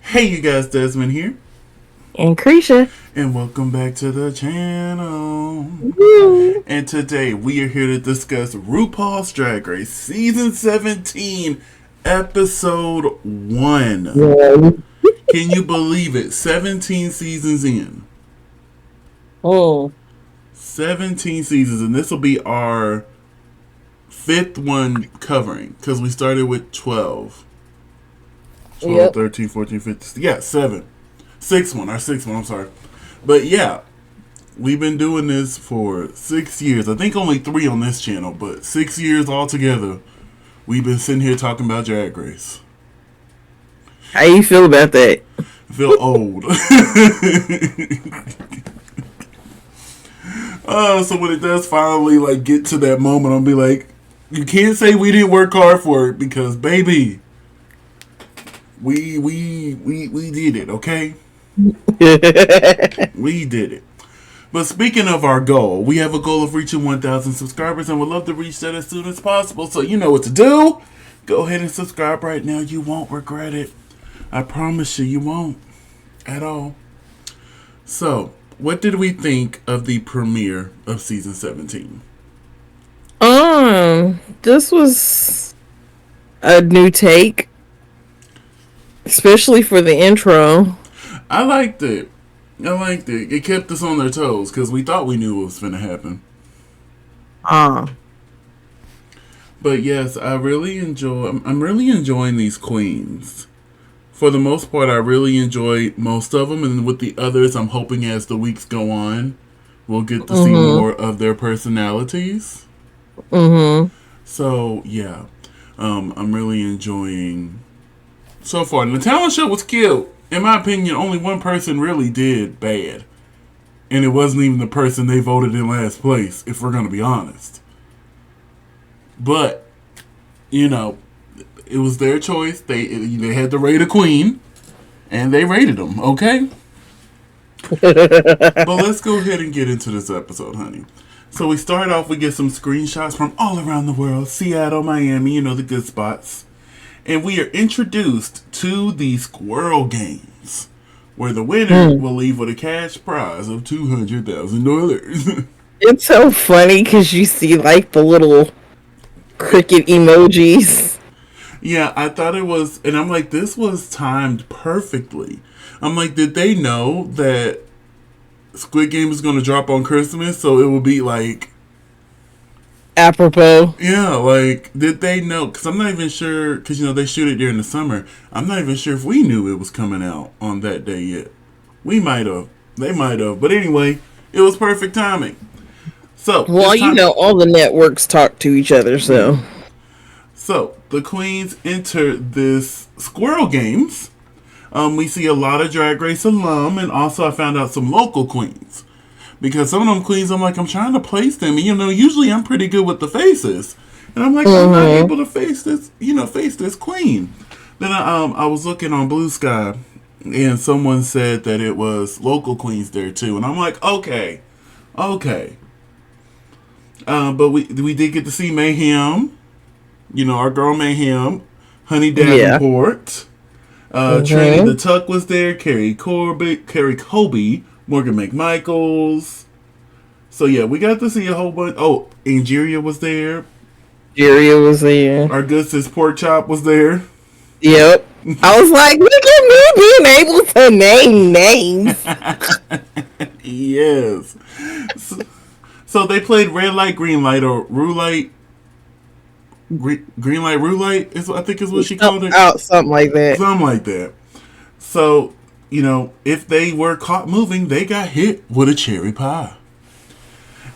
Hey you guys, Desmond here, And Creesha. and welcome back to the channel. Woo. And today we are here to discuss RuPaul's Drag Race Season 17, Episode 1. Yeah. Can you believe it? 17 seasons in. Oh, 17 seasons, and this will be our fifth one covering, because we started with 12. 12, yep. 13, 14, 15. Yeah, 7. Sixth one, our sixth one, I'm sorry. But yeah, we've been doing this for 6 years. I think only 3 on this channel, but 6 years altogether. We've been sitting here talking about Drag Race. How you feel about that? I feel old. So when it does finally get to that moment, I'll be like, you can't say we didn't work hard for it because baby, we did it, okay? We did it. But speaking of our goal, we have a goal of reaching 1,000 subscribers and would love to reach that as soon as possible. So you know what to do. Go ahead and subscribe right now. You won't regret it. I promise you, you won't. At all. So, what did we think of the premiere of season 17? this was a new take, especially for the intro. I liked it. I liked it. It kept us on their toes because we thought we knew what was going to happen. Ah, But yes, I'm really enjoying these queens. For the most part, I really enjoy most of them, and with the others, I'm hoping as the weeks go on, we'll get to see more of their personalities. So yeah, I'm really enjoying so far. And the talent show was cute. In my opinion, only one person really did bad, and it wasn't even the person they voted in last place. If we're gonna be honest, but you know, it was their choice. They had to rate a queen, and they rated them. Okay, but let's go ahead and get into this episode, honey. So we start off. We get some screenshots from all around the world: Seattle, Miami. You know, the good spots. And we are introduced to the Squirrel games, where the winner will leave with a cash prize of $200,000. it's so funny because you see like the little cricket emojis. Yeah, I thought it was, and I'm like, this was timed perfectly. I'm like, did they know that Squid Game is going to drop on Christmas? So it will be like, Apropos. yeah, like, did they know? Because I'm not even sure, because, they shoot it during the summer. I'm not even sure if we knew it was coming out on that day yet. We might have. They might have. But anyway, it was perfect timing. So, Well, all the networks talk to each other, so. So, the queens enter this Squirrel Games. We see a lot of Drag Race alum, and also I found out some local queens. Because some of them queens, I'm like, I'm trying to place them. And, usually I'm pretty good with the faces. And I'm like, I'm not able to face this queen. Then I was looking on Blue Sky, and someone said that it was local queens there too. And I'm like, okay. But we did get to see Mayhem. Our girl Mayhem, Honey Davenport, Trini the Tuck was there, Carrie Colby, Morgan McMichaels. So yeah, we got to see a whole bunch. Oh, Angeria was there. Jerry was there. Our good sis Pork Chop was there. Yep. I was like, look at me being able to name names. Yes. So they played Red Light, Green Light, or Rue Light. Green Light, Rue Light, I think is what she called it. Something like that. Something like that. So, if they were caught moving, they got hit with a cherry pie.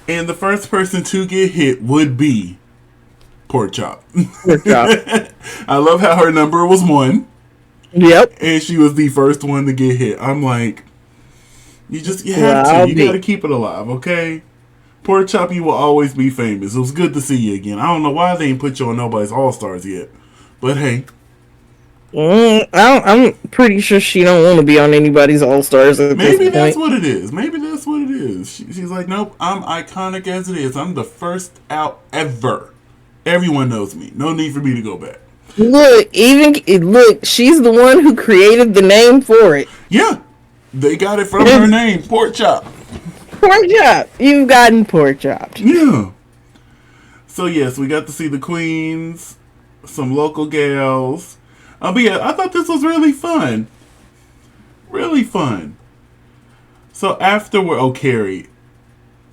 And the first person to get hit would be Pork Chop. Pork Chop. I love how her number was 1. Yep. And she was the first one to get hit. I'm like, you have to. You got to keep it alive, okay? Pork Chop, you will always be famous. It was good to see you again. I don't know why they ain't put you on nobody's All-Stars yet. But hey. I'm pretty sure she don't want to be on anybody's All-Stars at this point. Maybe that's what it is. She's like, nope, I'm iconic as it is. I'm the first out ever. Everyone knows me. No need for me to go back. Look, she's the one who created the name for it. Yeah, they got it from her name, Pork Chop. Pork chop. You've gotten pork chopped. Yeah. So yes, we got to see the queens, some local gals. But yeah, I thought this was really fun. Really fun. So afterward, Carrie,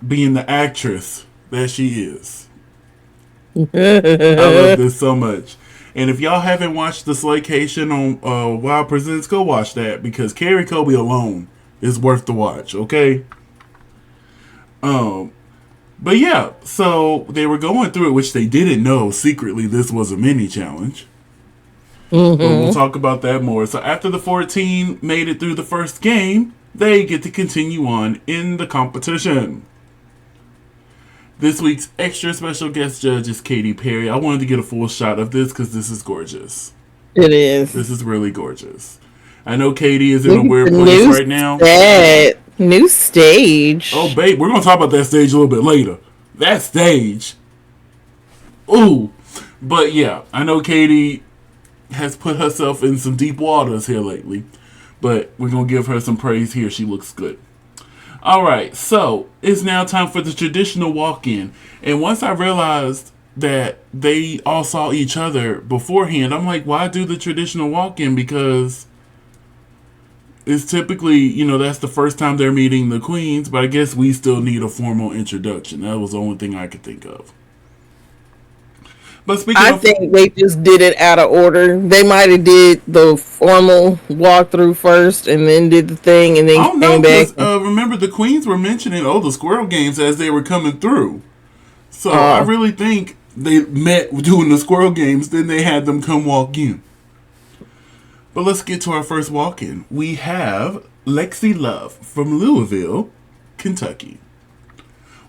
being the actress that she is, I love this so much. And if y'all haven't watched the Slaycation on Wild Presents, go watch that because Carrie Colby alone is worth the watch. Okay. But yeah, so they were going through it, which they didn't know secretly this was a mini challenge. But we'll talk about that more. So after the 14 made it through the first game, they get to continue on in the competition. This week's extra special guest judge is Katy Perry. I wanted to get a full shot of this because this is gorgeous. It is. This is really gorgeous. I know Katy is in a weird place right now. New stage. Oh, babe, we're going to talk about that stage a little bit later. That stage. Ooh. But yeah, I know Katy has put herself in some deep waters here lately. But we're going to give her some praise here. She looks good. Alright, so it's now time for the traditional walk-in. And once I realized that they all saw each other beforehand, I'm like, why do the traditional walk-in? Because it's typically, that's the first time they're meeting the queens, but I guess we still need a formal introduction. That was the only thing I could think of. But I think they just did it out of order. They might have did the formal walkthrough first and then did the thing and then came back. Remember, the queens were mentioning, the Squirrel games as they were coming through. So I really think they met doing the Squirrel games, then they had them come walk in. But let's get to our first walk-in. We have Lexi Love from Louisville, Kentucky.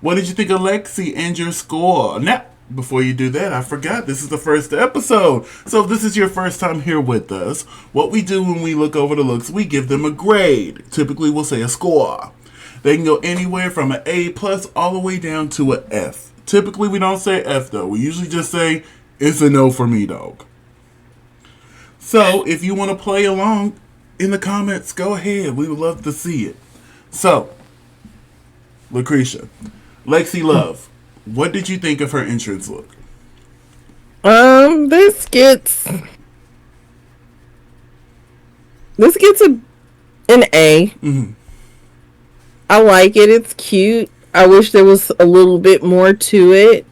What did you think of Lexi and your score? Now, before you do that, I forgot this is the first episode. So if this is your first time here with us, what we do when we look over the looks, we give them a grade. Typically, we'll say a score. They can go anywhere from an A+ all the way down to an F. Typically, we don't say F, though. We usually just say, it's a no for me, dog. So, if you want to play along in the comments, go ahead. We would love to see it. So, LaCresha, Lexi Love, what did you think of her entrance look? This gets an A. Mm-hmm. I like it. It's cute. I wish there was a little bit more to it,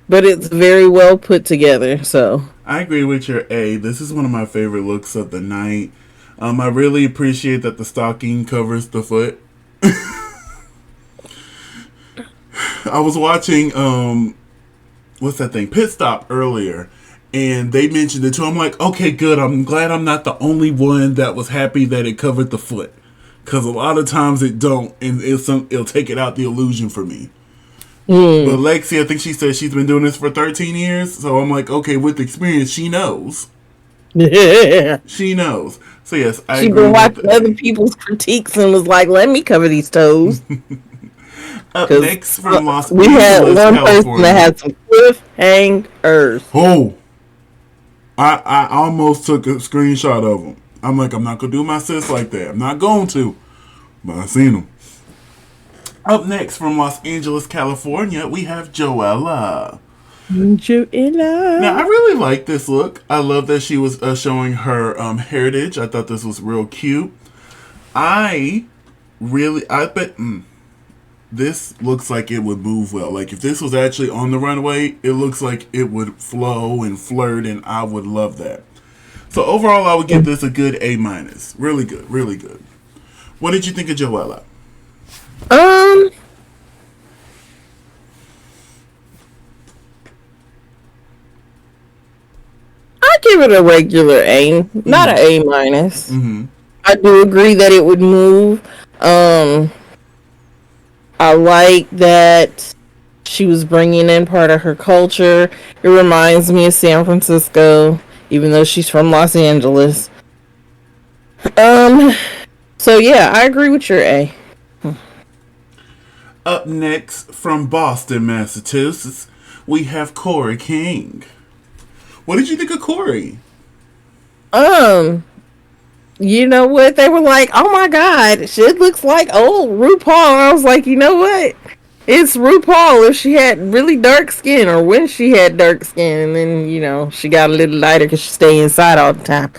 but it's very well put together, so. I agree with your A. This is one of my favorite looks of the night. I really appreciate that the stocking covers the foot. I was watching, what's that thing? Pit Stop earlier, and they mentioned it too. I'm like, okay, good. I'm glad I'm not the only one that was happy that it covered the foot. Because a lot of times it don't, and it'll take it out the illusion for me. But Lexi, I think she said she's been doing this for 13 years. So I'm like, okay, with experience, she knows. Yeah. She knows. So yes, She been watching other people's critiques and was like, let me cover these toes. Up next from Los Angeles, we had one California. person that had some cliffhangers. Oh, I almost took a screenshot of them. I'm like, I'm not going to do my sis like that. I'm not going to. But I seen them. Up next from Los Angeles, California, we have Joella. Now, I really like this look. I love that she was showing her heritage. I thought this was real cute. I bet this looks like it would move well. Like, if this was actually on the runway, it looks like it would flow and flirt, and I would love that. So, overall, I would give this a good A-. Really good, really good. What did you think of Joella? I give it a regular A, not an A-. Mm-hmm. I do agree that it would move. I like that she was bringing in part of her culture. It reminds me of San Francisco, even though she's from Los Angeles. So yeah, I agree with your A. Up next, from Boston, Massachusetts, we have Corey King. What did you think of Corey? Um, you know what? They were like, "Oh my god, shit looks like old RuPaul." I was like, you know what? It's RuPaul if she had really dark skin, or when she had dark skin, and then she got a little lighter because she stay inside all the time.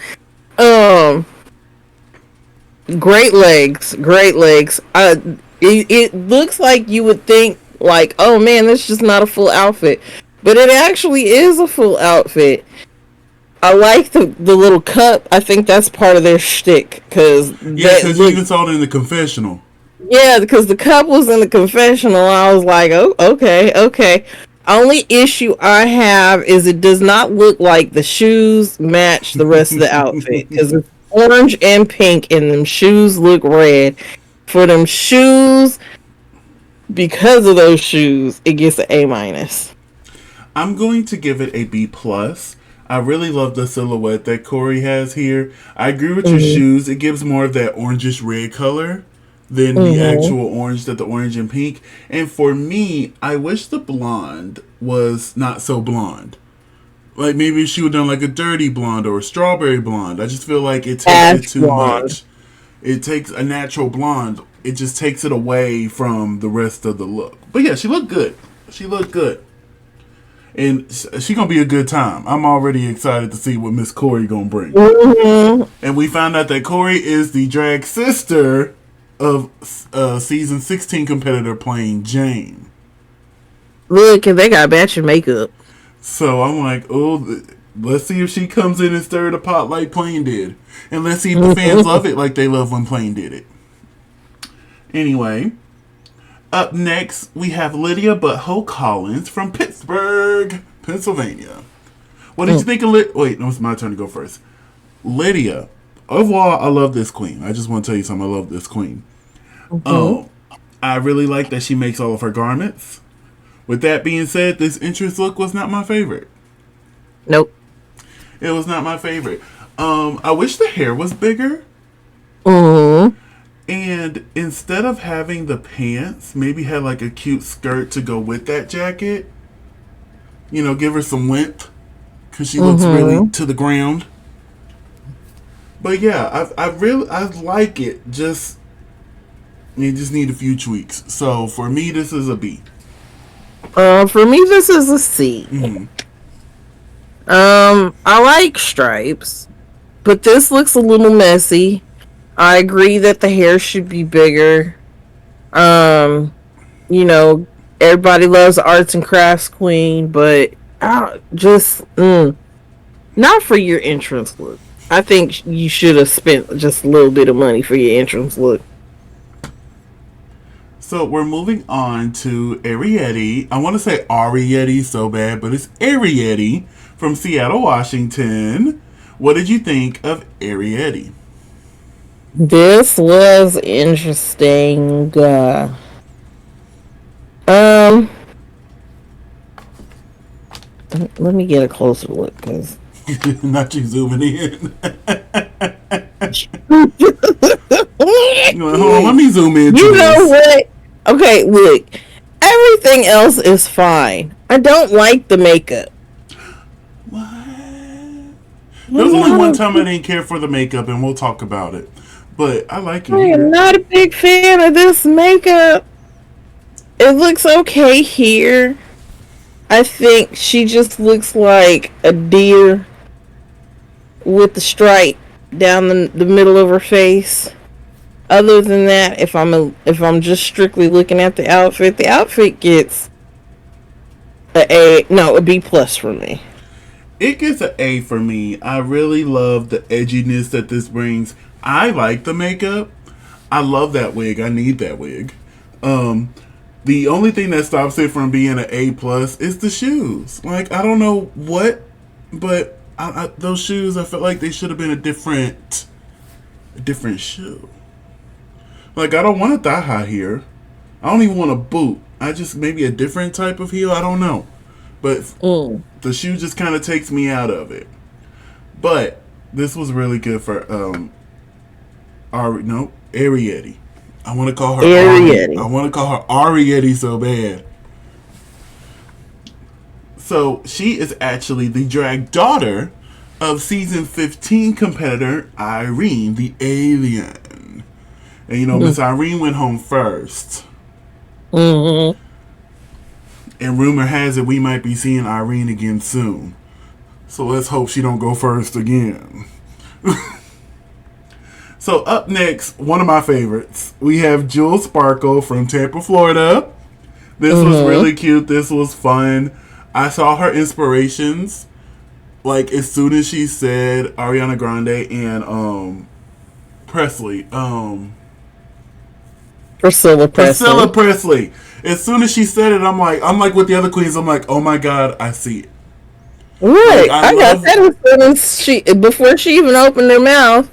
Um, great legs, great legs. It looks like you would think like, oh man, that's just not a full outfit, but it actually is a full outfit. I like the little cup. I think that's part of their shtick because Yeah, that because you look. even saw it in the confessional. Yeah, because the cup was in the confessional. I was like, oh, okay, okay. Only issue I have is it does not look like the shoes match the rest of the outfit because it's orange and pink, and them shoes look red. For them shoes, because of those shoes, it gets an A minus. I'm going to give it a B plus. I really love the silhouette that Corey has here. I agree with your Mm-hmm. shoes. It gives more of that orangish red color than the Mm-hmm. actual orange, that the orange and pink. And for me, I wish the blonde was not so blonde. Like maybe she would have done like a dirty blonde or a strawberry blonde. I just feel like it takes it Ash too blonde. much. It takes a natural blonde. It just takes it away from the rest of the look. But yeah, she looked good. She looked good. And she gonna be a good time. I'm already excited to see what Miss Corey gonna bring. Mm-hmm. And we found out that Corey is the drag sister of season 16 competitor playing Jane. Look, and they got matching makeup. So I'm like, oh, let's see if she comes in and stir the pot like Plain did, and let's see if the fans love it like they love when Plain did it. Anyway, up next, we have Lydia Butthole Collins from Pittsburgh, Pennsylvania. What did you think of Wait, no, it's my turn to go first. Lydia. Overall, I love this queen. I just want to tell you something. I love this queen. Mm-hmm. I really like that she makes all of her garments. With that being said, this entrance look was not my favorite. Nope. It was not my favorite. I wish the hair was bigger. Mm-hmm. And instead of having the pants, maybe had like a cute skirt to go with that jacket. Give her some length. Because she looks really Mm-hmm. to the ground. But yeah, I like it. You just need a few tweaks. So for me, this is a B. For me, this is a C. Mm-hmm. I like stripes, but this looks a little messy. I agree that the hair should be bigger. Um, everybody loves the arts and crafts queen, but not for your entrance look. I think you should have spent just a little bit of money for your entrance look. So we're moving on to Arietti. I want to say Arietti so bad, but it's Arietti from Seattle, Washington. What did you think of Arietti? This was interesting. Um, let me get a closer look, because Not you zooming in. You're like, hold on, let me zoom into you know this. what? Okay, look. Everything else is fine. I don't like the makeup. What? There was only one time I didn't care for the makeup, and we'll talk about it. But I like it I am here. not a big fan of this makeup. It looks okay here. I think she just looks like a deer with the stripe down the middle of her face. Other than that, if I'm just strictly looking at the outfit gets a B plus for me. It gets an A for me. I really love the edginess that this brings. I like the makeup. I love that wig. I need that wig. The only thing that stops it from being an A plus is the shoes. Like, I don't know what, but those shoes, I felt like they should have been a different shoe. Like, I don't want a thigh high here. I don't even want a boot. I just maybe a different type of heel. I don't know, but the shoe just kind of takes me out of it. But this was really good for Arietti. I want to call her Arietti. I want to call her Arietti so bad. So she is actually the drag daughter of season 15 competitor Irene, the alien. And you know, Miss Irene went home first. Mm-hmm. And rumor has it we might be seeing Irene again soon. So let's hope she don't go first again. So up next, one of my favorites, we have Jewel Sparkle from Tampa, Florida. This was really cute. This was fun. I saw her inspirations, like as soon as she said Ariana Grande and Presley. Priscilla Presley. As soon as she said it, I'm like with the other queens. I'm like, oh my god, I see it. Right, like, I got that as soon as before she even opened her mouth.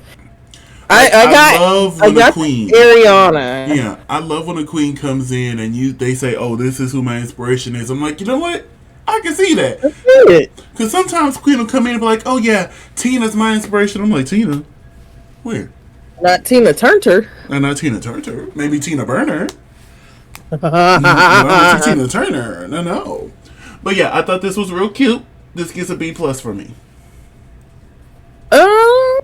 Like, I love when a queen, Ariana. Yeah, I love when a queen comes in and they say, "Oh, this is who my inspiration is." I'm like, you know what? I can see that. Because sometimes queen will come in and be like, "Oh yeah, Tina's my inspiration." I'm like, Tina, where? Not Tina Turner. Not Tina Turner. Maybe Tina Burner. No, Tina Turner. No. But yeah, I thought this was real cute. This gets a B+ for me. A-.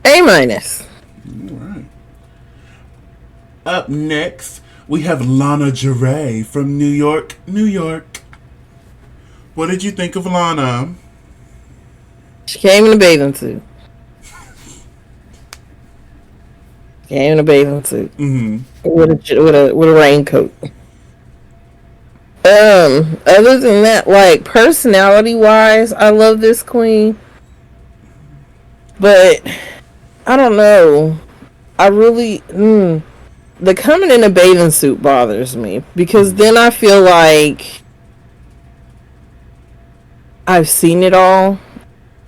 Alright. Up next, we have Lana Gerey from New York, New York. What did you think of Lana? She came in a bathing suit. Mm-hmm. With a raincoat. Other than that, like personality wise, I love this queen. But I don't know. I really the coming in a bathing suit bothers me because then I feel like I've seen it all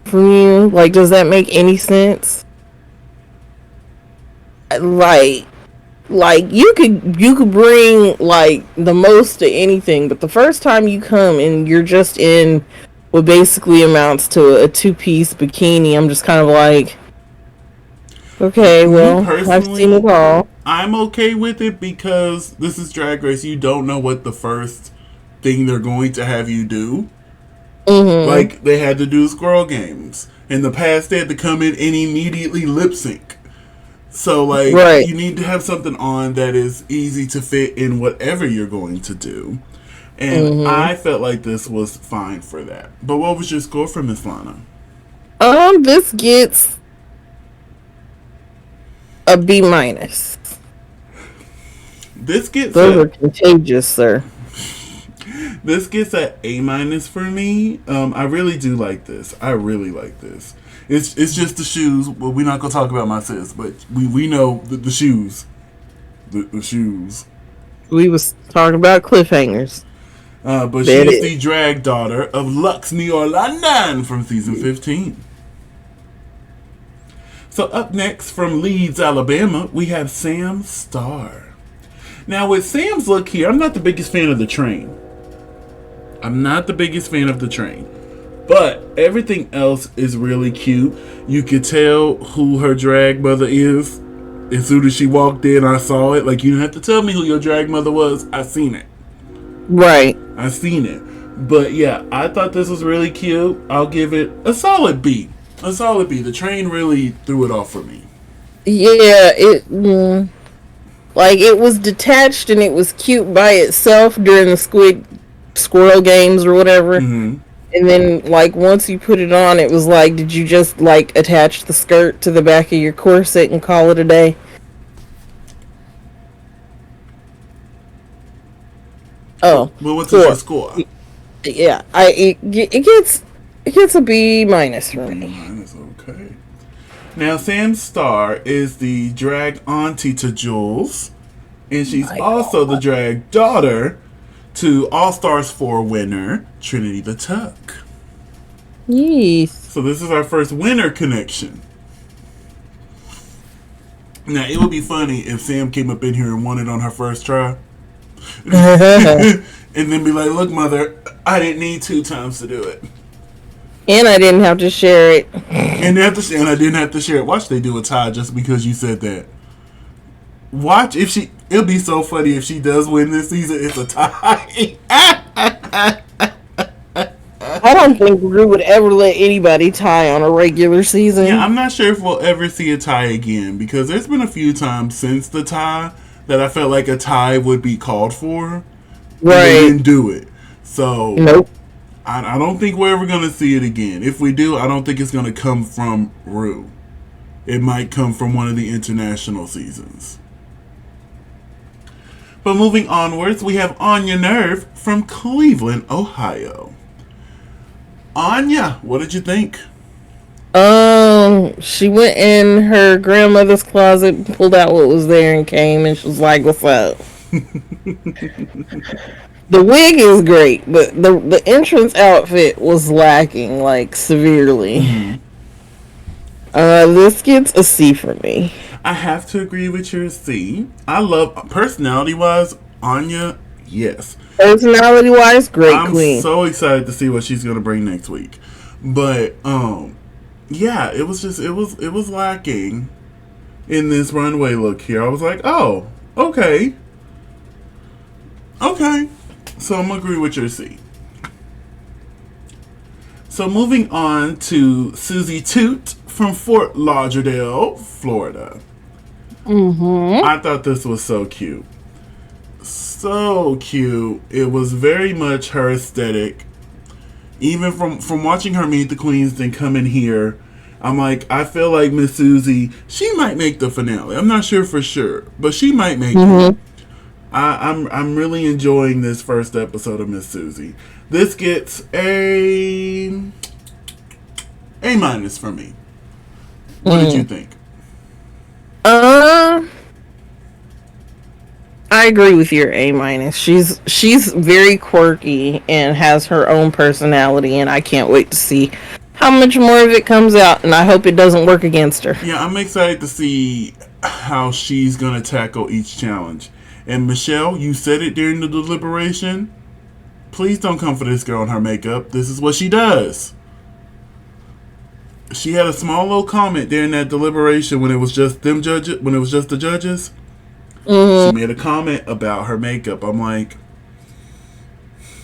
from you. Like, does that make any sense? Like you could bring like the most to anything, but the first time you come and you're just in what basically amounts to a 2-piece bikini, I'm just kind of like, okay, well, I've seen it all. I'm okay with it because this is Drag Race. You don't know what the first thing they're going to have you do. Mm-hmm. Like, they had to do Squirrel games. In the past, they had to come in and immediately lip sync. So, like, you need to have something on that is easy to fit in whatever you're going to do. And I felt like this was fine for that. But what was your score for Miss Lana? This gets a B-. Those are contagious, sir. This gets an A- for me. I really do like this. I really like this. It's just the shoes. Well, we're not gonna talk about my sis, but we know the shoes. The shoes. We was talking about cliffhangers. But she is the drag daughter of Lux New London from season 15. So up next from Leeds, Alabama, we have Sam Starr. Now with Sam's look here, I'm not the biggest fan of the train. But everything else is really cute. You could tell who her drag mother is. As soon as she walked in, I saw it. Like, you didn't have to tell me who your drag mother was. I seen it. Right. I seen it. But yeah, I thought this was really cute. I'll give it a solid B. The train really threw it off for me. Yeah, like it was detached and it was cute by itself during the Squirrel games or whatever. Mm-hmm. And then, like, once you put it on, it was like, did you just, like, attach the skirt to the back of your corset and call it a day? Oh. Well, what's your score? Yeah, it gets a B- for me. Okay. Now, Sam Starr is the drag auntie to Jules, and she's also the drag daughter to All Stars 4 winner Trinity the Tuck. Yes. So this is our first winner connection. Now, it would be funny if Sam came up in here and won it on her first try. And then be like, look, mother, I didn't need 2 times to do it. And I didn't have to share it. And I didn't have to share it. Watch they do a tie just because you said that. Watch if she... It'll be so funny if she does win this season. It's a tie. I don't think Rue would ever let anybody tie on a regular season. Yeah, I'm not sure if we'll ever see a tie again because there's been a few times since the tie that I felt like a tie would be called for. Right. They didn't do it. So, nope. I don't think we're ever going to see it again. If we do, I don't think it's going to come from Rue. It might come from one of the international seasons. But moving onwards, we have Anya Nerve from Cleveland, Ohio. Anya, what did you think? She went in her grandmother's closet, pulled out what was there, and came, and she was like, "What's up?" The wig is great, but the entrance outfit was lacking, like, severely. Mm-hmm. This gets a C for me. I have to agree with your C. I love, personality-wise, Anya, yes. Personality-wise, great queen. I'm so excited to see what she's going to bring next week. But, yeah, it was lacking in this runway look here. I was like, oh, okay. Okay. So I'm going to agree with your C. So moving on to Susie Toot from Fort Lauderdale, Florida. Mm-hmm. I thought this was so cute. So cute. It was very much her aesthetic. Even from watching her meet the queens and come in here, I'm like, I feel like Miss Susie, she might make the finale. I'm not sure for sure, but she might make it. I'm really enjoying this first episode of Miss Susie. This gets A minus for me. What did you think? I agree with your A minus. She's very quirky and has her own personality, and I can't wait to see how much more of it comes out, and I hope it doesn't work against her. Yeah, I'm excited to see how she's gonna tackle each challenge. And Michelle, you said it during the deliberation. Please don't come for this girl and her makeup. This is what she does. She had a small little comment during that deliberation when it was just them judges, when it was just the judges. She made a comment about her makeup. I'm like,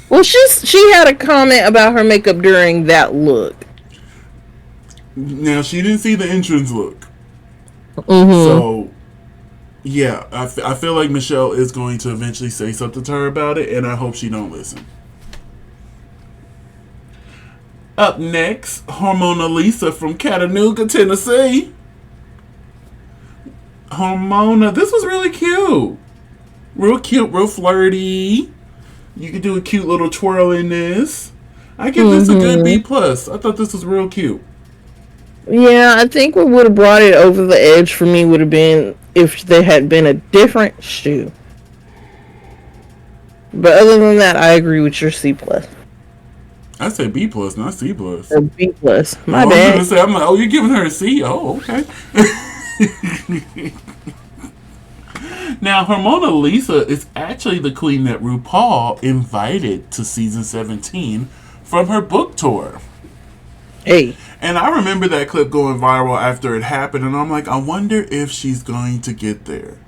well, she had a comment about her makeup during that look. now she didn't see the entrance look. So, yeah, I feel like Michelle is going to eventually say something to her about it, and I hope she don't listen. Up next, Hormona Lisa from Chattanooga, Tennessee. Hormona, this was really cute. Real cute, real flirty. You could do a cute little twirl in this. I give this a good B+. I thought this was real cute. Yeah, I think what would have brought it over the edge for me would have been if there had been a different shoe. But other than that, I agree with your C+. I said B+, not C+. Or B+. My I was bad. gonna say, I'm like, oh, you're giving her a C? Oh, okay. Now, Hormona Lisa is actually the queen that RuPaul invited to season 17 from her book tour. Hey. And I remember that clip going viral after it happened, and I'm like, I wonder if she's going to get there.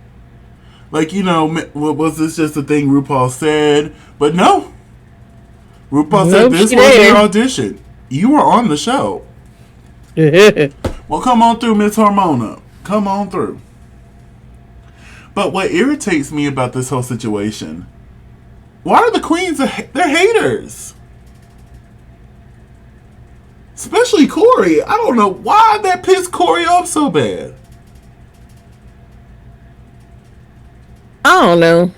Like, you know, was this just a thing RuPaul said? But no. RuPaul said this was your audition. You were on the show. Well, come on through, Miss Hormona. Come on through. But what irritates me about this whole situation, why are the queens, they're haters? Especially Corey. I don't know why that pissed Corey off so bad. I don't know.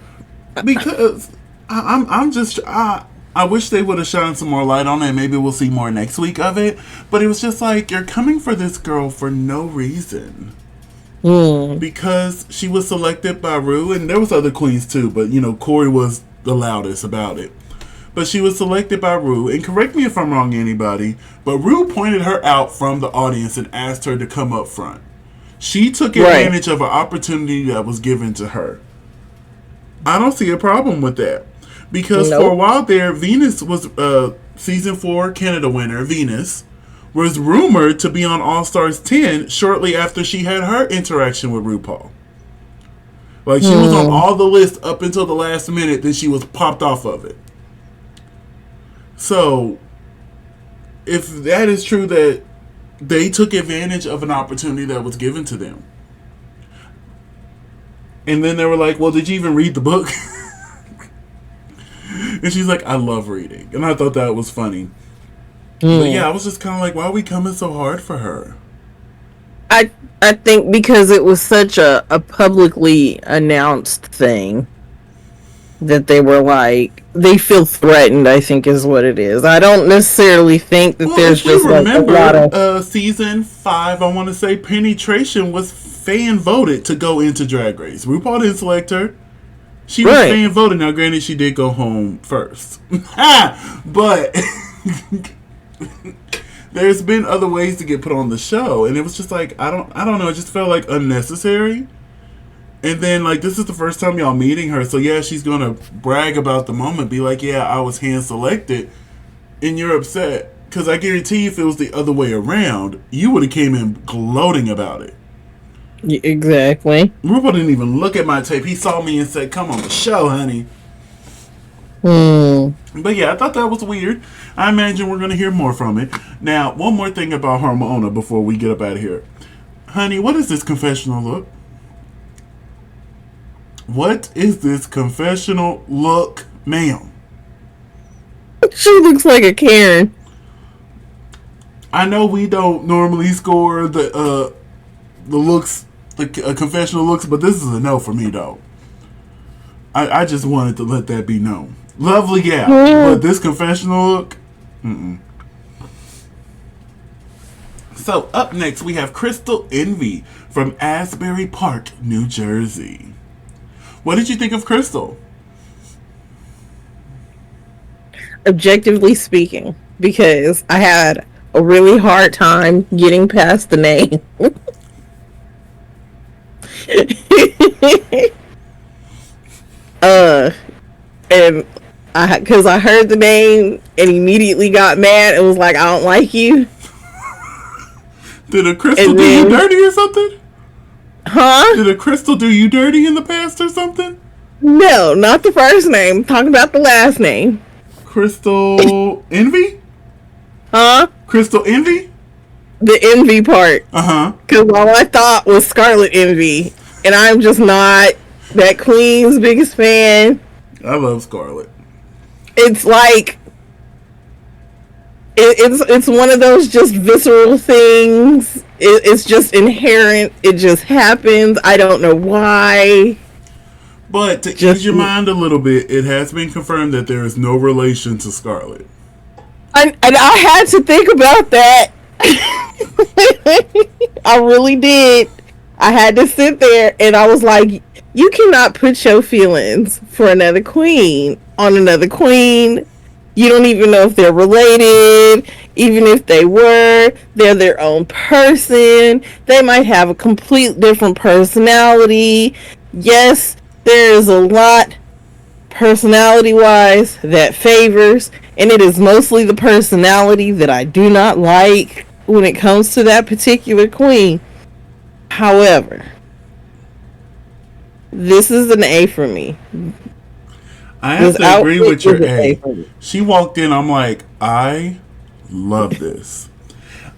Because I wish they would have shined some more light on it. Maybe we'll see more next week of it. But it was just like, you're coming for this girl for no reason. Because she was selected by Rue, and there was other queens too, but you know, Corey was the loudest about it. But she was selected by Rue, and correct me if I'm wrong, anybody, but Rue pointed her out from the audience and asked her to come up front. She took advantage of an opportunity that was given to her. I don't see a problem with that. Because for a while there, Venus was, season 4 Canada winner, Venus, was rumored to be on All Stars 10 shortly after she had her interaction with RuPaul. Like, she was on all the lists up until the last minute, then she was popped off of it. So, if that is true that they took advantage of an opportunity that was given to them. And then they were like, well, did you even read the book? And she's like, I love reading. And I thought that was funny. But yeah, I was just kind of like, why are we coming so hard for her? I think because it was such a publicly announced thing that they were like, they feel threatened, I think is what it is. I don't necessarily think that there's just like a lot of... season 5, I want to say, Penetration was fan voted to go into Drag Race. RuPaul didn't select her. She was fan voted. Now, granted, she did go home first. But... there's been other ways to get put on the show, and it was just like, I don't know, it just felt like unnecessary. And then, like, this is the first time y'all meeting her, so yeah, she's gonna brag about the moment, be like, yeah, I was hand selected, and you're upset, because I guarantee you if it was the other way around, you would have came in gloating about it. Exactly. RuPaul didn't even look at my tape. He saw me and said, come on the show, honey. But yeah, I thought that was weird. I imagine we're going to hear more from it. Now, one more thing about Harmona before we get up out of here. Honey, what is this confessional look? What is this confessional look, ma'am? She looks like a Karen. I know we don't normally score the looks, the confessional looks, but this is a no for me, though. I just wanted to let that be known. Lovely gal, but this confessional look, So up next we have Crystal Envy from Asbury Park, New Jersey. What did you think of Crystal? Objectively speaking, because I had a really hard time getting past the name. And because I heard the name and immediately got mad and was like, I don't like you. Did a crystal do you dirty or something? Huh? Did a crystal do you dirty in the past or something? No, not the first name. I'm talking about the last name. Crystal Envy? Huh? Crystal Envy? The envy part. Because all I thought was Scarlet Envy. And I'm just not that Queen's biggest fan. I love Scarlet. It's like it's one of those just visceral things. It's just inherent. It just happens. I don't know why. But to ease your mind a little bit, it has been confirmed that there is no relation to Scarlet. And I had to think about that. I really did. I had to sit there and I was like, you cannot put your feelings for another queen on another queen. You don't even know if they're related. Even if they were, they're their own person. They might have a complete different personality. Yes, there is a lot personality-wise that favors, and it is mostly the personality that I do not like when it comes to that particular queen. However, this is an A for me. I have to agree with your A. She walked in, I'm like, I love this.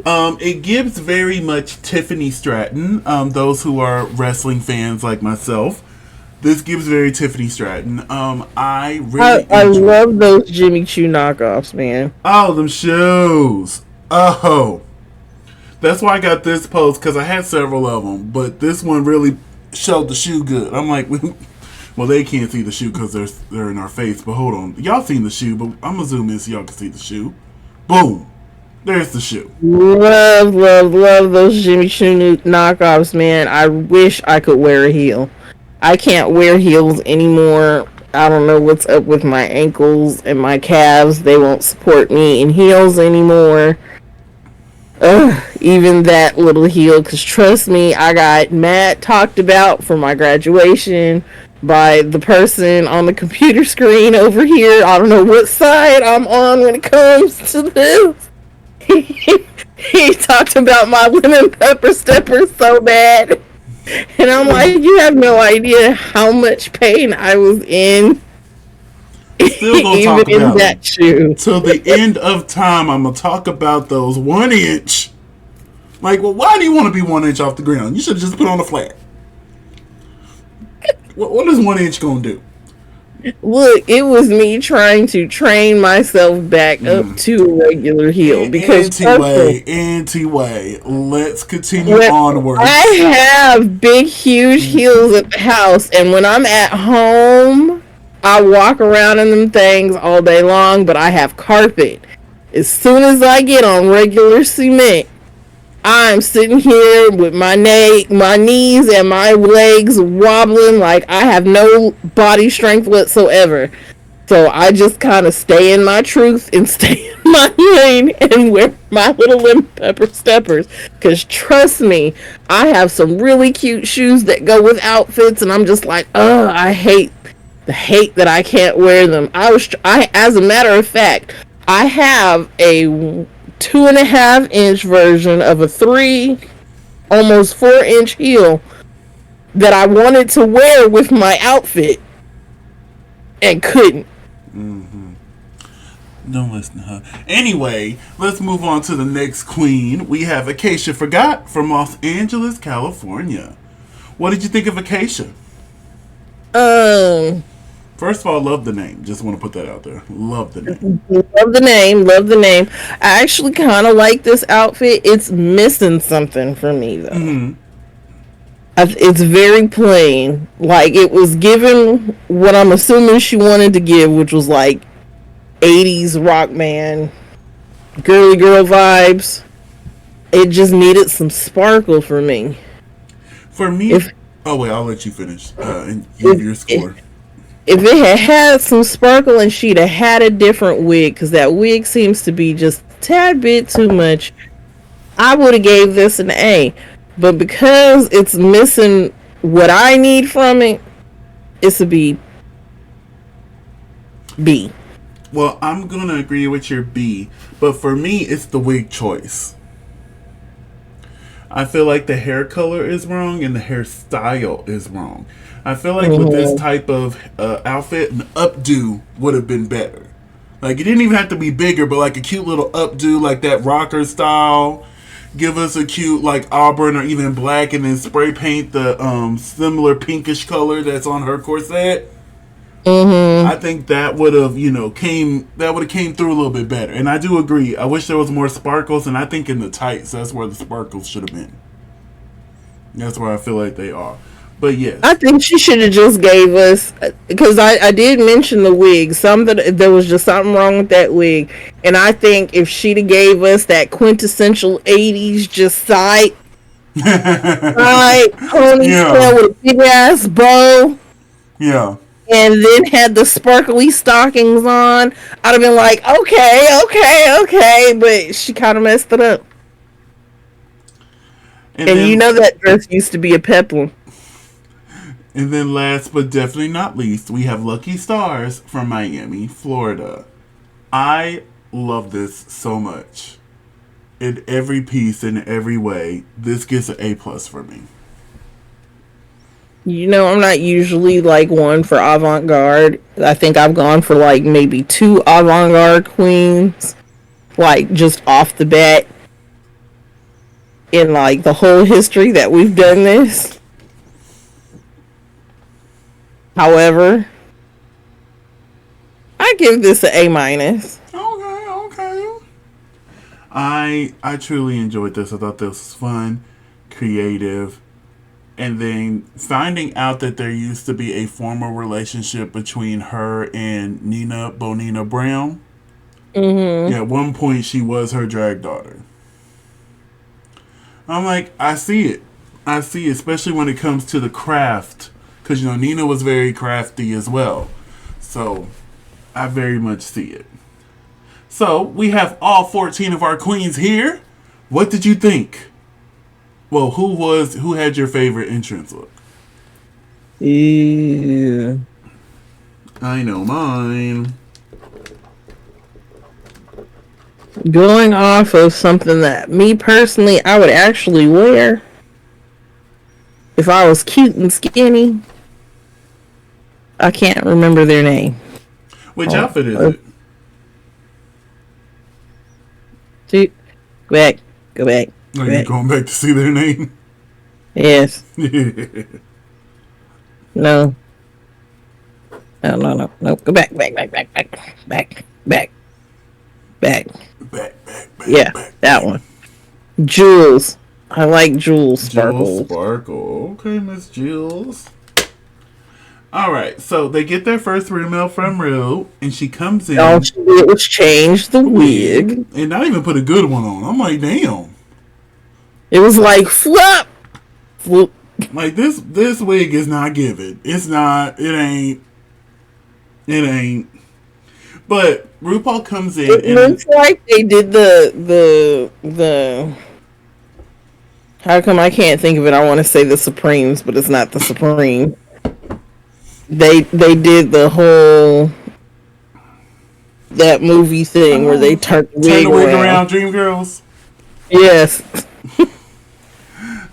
It gives very much Tiffany Stratton. Those who are wrestling fans like myself, this gives very Tiffany Stratton. I love those Jimmy Choo knockoffs, man. Oh, them shoes. Oh, that's why I got this post, because I had several of them, but this one really showed the shoe good. I'm like, well, they can't see the shoe because they're in our face, but hold on. Y'all seen the shoe, but I'm going to zoom in so y'all can see the shoe. Boom. There's the shoe. Love those Jimmy Choo knockoffs, man. I wish I could wear a heel. I can't wear heels anymore. I don't know what's up with my ankles and my calves. They won't support me in heels anymore. Even that little heel, because trust me, I got mad talked about for my graduation by the person on the computer screen over here. I don't know what side I'm on when it comes to this. He talked about my lemon pepper stepper so bad. And I'm like, you have no idea how much pain I was in, Still gonna even talk in about them. that shoe. Till the end of time, I'm gonna talk about those 1 inch. Like, well, why do you want to be 1 inch off the ground? You should have just put on a flat. What is 1 inch gonna do? Look, it was me trying to train myself back up to a regular heel because Anti-way. Let's continue when onwards. I have big, huge heels at the house, and when I'm at home, I walk around in them things all day long, but I have carpet. As soon as I get on regular cement, I'm sitting here with my knees and my legs wobbling like I have no body strength whatsoever. So I just kind of stay in my truth and stay in my lane and wear my little lemon pepper steppers. Because trust me, I have some really cute shoes that go with outfits, and I'm just like, oh, I hate that I can't wear them. As a matter of fact, I have a 2.5 inch version of a almost 4 inch heel that I wanted to wear with my outfit and couldn't. Don't listen to her. Anyway, let's move on to the next queen. We have Acacia Forgot from Los Angeles, California. What did you think of Acacia? First of all, love the name. Just want to put that out there. Love the name. Love the name. I actually kind of like this outfit. It's missing something for me though. Mm-hmm. It's very plain. Like, it was given what I'm assuming she wanted to give, which was like 80s rock band, girly girl vibes. It just needed some sparkle for me. For me, I'll let you finish and give your score. If it had some sparkle and she'd have had a different wig, because that wig seems to be just a tad bit too much, I would have gave this an A. But because it's missing what I need from it, it's a B. B. Well, I'm going to agree with your B. But for me, it's the wig choice. I feel like the hair color is wrong and the hairstyle is wrong. I feel like with this type of outfit, an updo would have been better. Like, it didn't even have to be bigger, but like a cute little updo, like that rocker style. Give us a cute, like, auburn or even black, and then spray paint the similar pinkish color that's on her corset. I think that would have, came through a little bit better. And I do agree. I wish there was more sparkles, and I think in the tights, that's where the sparkles should have been. That's where I feel like they are. But yes, I think she should have just gave us, because I did mention the wig. There was just something wrong with that wig, and I think if she'd have gave us that quintessential 80s just side ponytail with a big ass bow, and then had the sparkly stockings on, I'd have been like, okay, but she kind of messed it up. And then, that dress used to be a peplum. And then last but definitely not least, we have Lucky Stars from Miami, Florida. I love this so much. In every piece, in every way, this gets an A+ for me. I'm not usually like one for avant-garde. I think I've gone for like maybe 2 avant-garde queens, like just off the bat, in like the whole history that we've done this. However, I give this an A-. Okay. I truly enjoyed this. I thought this was fun, creative, and then finding out that there used to be a formal relationship between her and Nina Bonina Brown. Yeah, at one point she was her drag daughter. I'm like, I see it, especially when it comes to the craft. Because, Nina was very crafty as well. So, I very much see it. So, we have all 14 of our queens here. What did you think? Well, who had your favorite entrance look? Yeah. I know mine. Going off of something that me personally I would actually wear, if I was cute and skinny, I can't remember their name. Which outfit is it? Dude, go back. Are you going back to see their name? Yes. No. No. Go back. Yeah, that one. Jules. I like Jules Sparkle. Jules Sparkle. Okay, Miss Jules. Alright, so they get their first email from Ru, and she comes in. All she did was change the wig. And not even put a good one on. I'm like, damn. It was like, flop! Whoop. Like, this wig is not given. It's not. It ain't. But RuPaul comes in. It looks like they did the. How come I can't think of it? I want to say the Supremes, but it's not the Supreme. They did the whole that movie thing where they turn the wig around. Dreamgirls. Yes.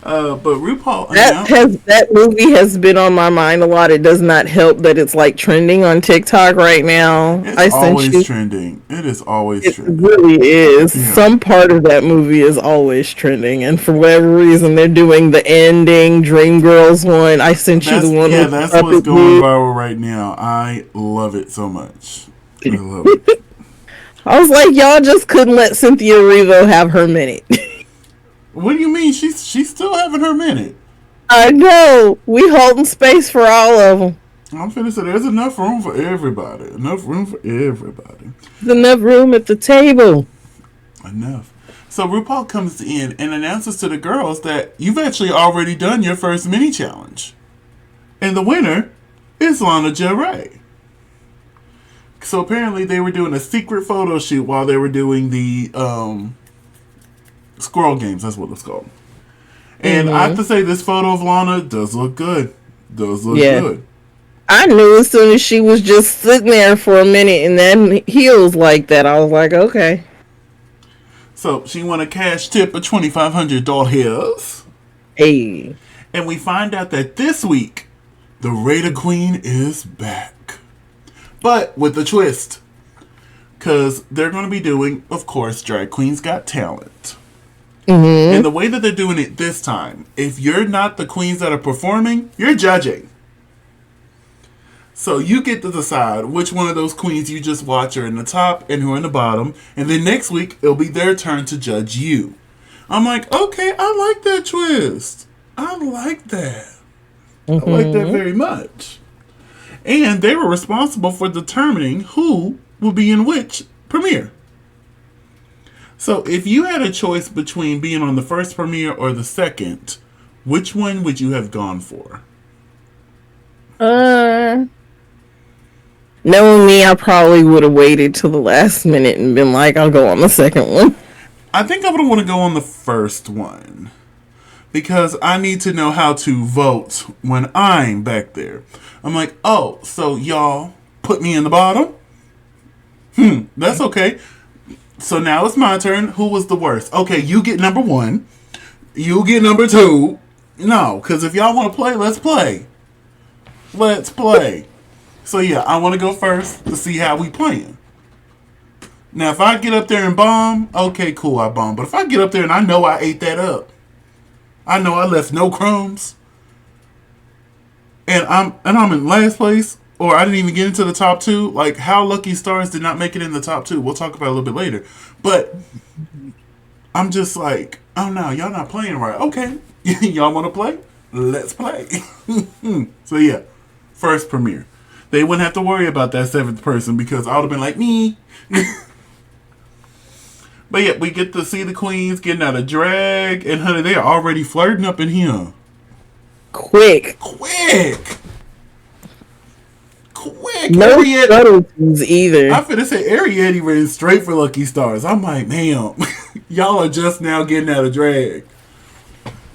But RuPaul that movie has been on my mind a lot. It does not help that it's like trending on TikTok right now. It's always trending. It is always trending. It really is. Yeah. Some part of that movie is always trending, and for whatever reason, they're doing the ending Dreamgirls one. I sent you the one. Yeah, that's what's going viral right now. I love it so much. I love it. I was like, y'all just couldn't let Cynthia Erivo have her minute. What do you mean? She's still having her minute. I know. We holding space for all of them. I'm finna say there's enough room for everybody. There's enough room at the table. Enough. So RuPaul comes in and announces to the girls that you've actually already done your first mini challenge. And the winner is Lana Del Rey. So apparently they were doing a secret photo shoot while they were doing the Squirrel games, that's what it's called. And I have to say, this photo of Lana does look good. Good. I knew as soon as she was just sitting there for a minute and then heels like that, I was like, okay. So she won a cash tip of $2,500. Hey. And we find out that this week, the Raider Queen is back. But with a twist. Because they're going to be doing, of course, Drag Queens Got Talent. Mm-hmm. And the way that they're doing it this time, if you're not the queens that are performing, you're judging. So you get to decide which one of those queens you just watch are in the top and who are in the bottom. And then next week, it'll be their turn to judge you. I'm like, okay, I like that twist. I like that. Mm-hmm. I like that very much. And they were responsible for determining who will be in which premiere. So if you had a choice between being on the first premiere or the second, which one would you have gone for? Knowing me, I probably would have waited till the last minute and been like, I'll go on the second one. I think I would want to go on the first one. Because I need to know how to vote when I'm back there. I'm like, oh, so y'all put me in the bottom? That's okay. So now it's my turn. Who was the worst? Okay, you get number 1. You get number 2. No, because if y'all want to play, let's play. Let's play. So yeah, I want to go first to see how we playing. Now, if I get up there and bomb, okay, cool, I bomb. But if I get up there and I know I ate that up, I know I left no crumbs, and I'm in last place, or I didn't even get into the top 2. Like, how Lucky Stars did not make it in the top 2. We'll talk about it a little bit later. But I'm just like, oh no, y'all not playing right. Okay, y'all want to play? Let's play. So yeah, first premiere. They wouldn't have to worry about that 7th person because I would have been like, me. But yeah, we get to see the queens getting out of drag. And honey, they are already flirting up in here. Quick. No subtleties either. I finna say Ariette ran straight for Lucky Stars. I'm like, ma'am, y'all are just now getting out of drag.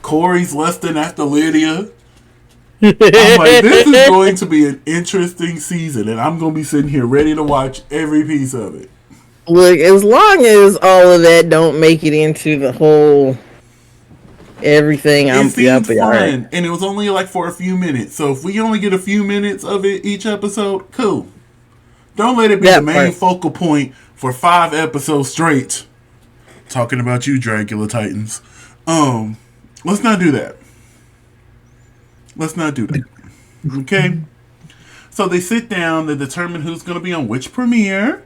Corey's lusting after Lydia. I'm like, this is going to be an interesting season. And I'm going to be sitting here ready to watch every piece of it. Look, as long as all of that don't make it into the whole everything. It seemed Be fun, alright. and it was only like for a few minutes. So if we only get a few minutes of it each episode, cool. Don't let it be the That main part. focal point for 5 episodes straight. Talking about you, Dracula Titans. Let's not do that. Let's not do that. Okay? So they sit down, they determine who's going to be on which premiere.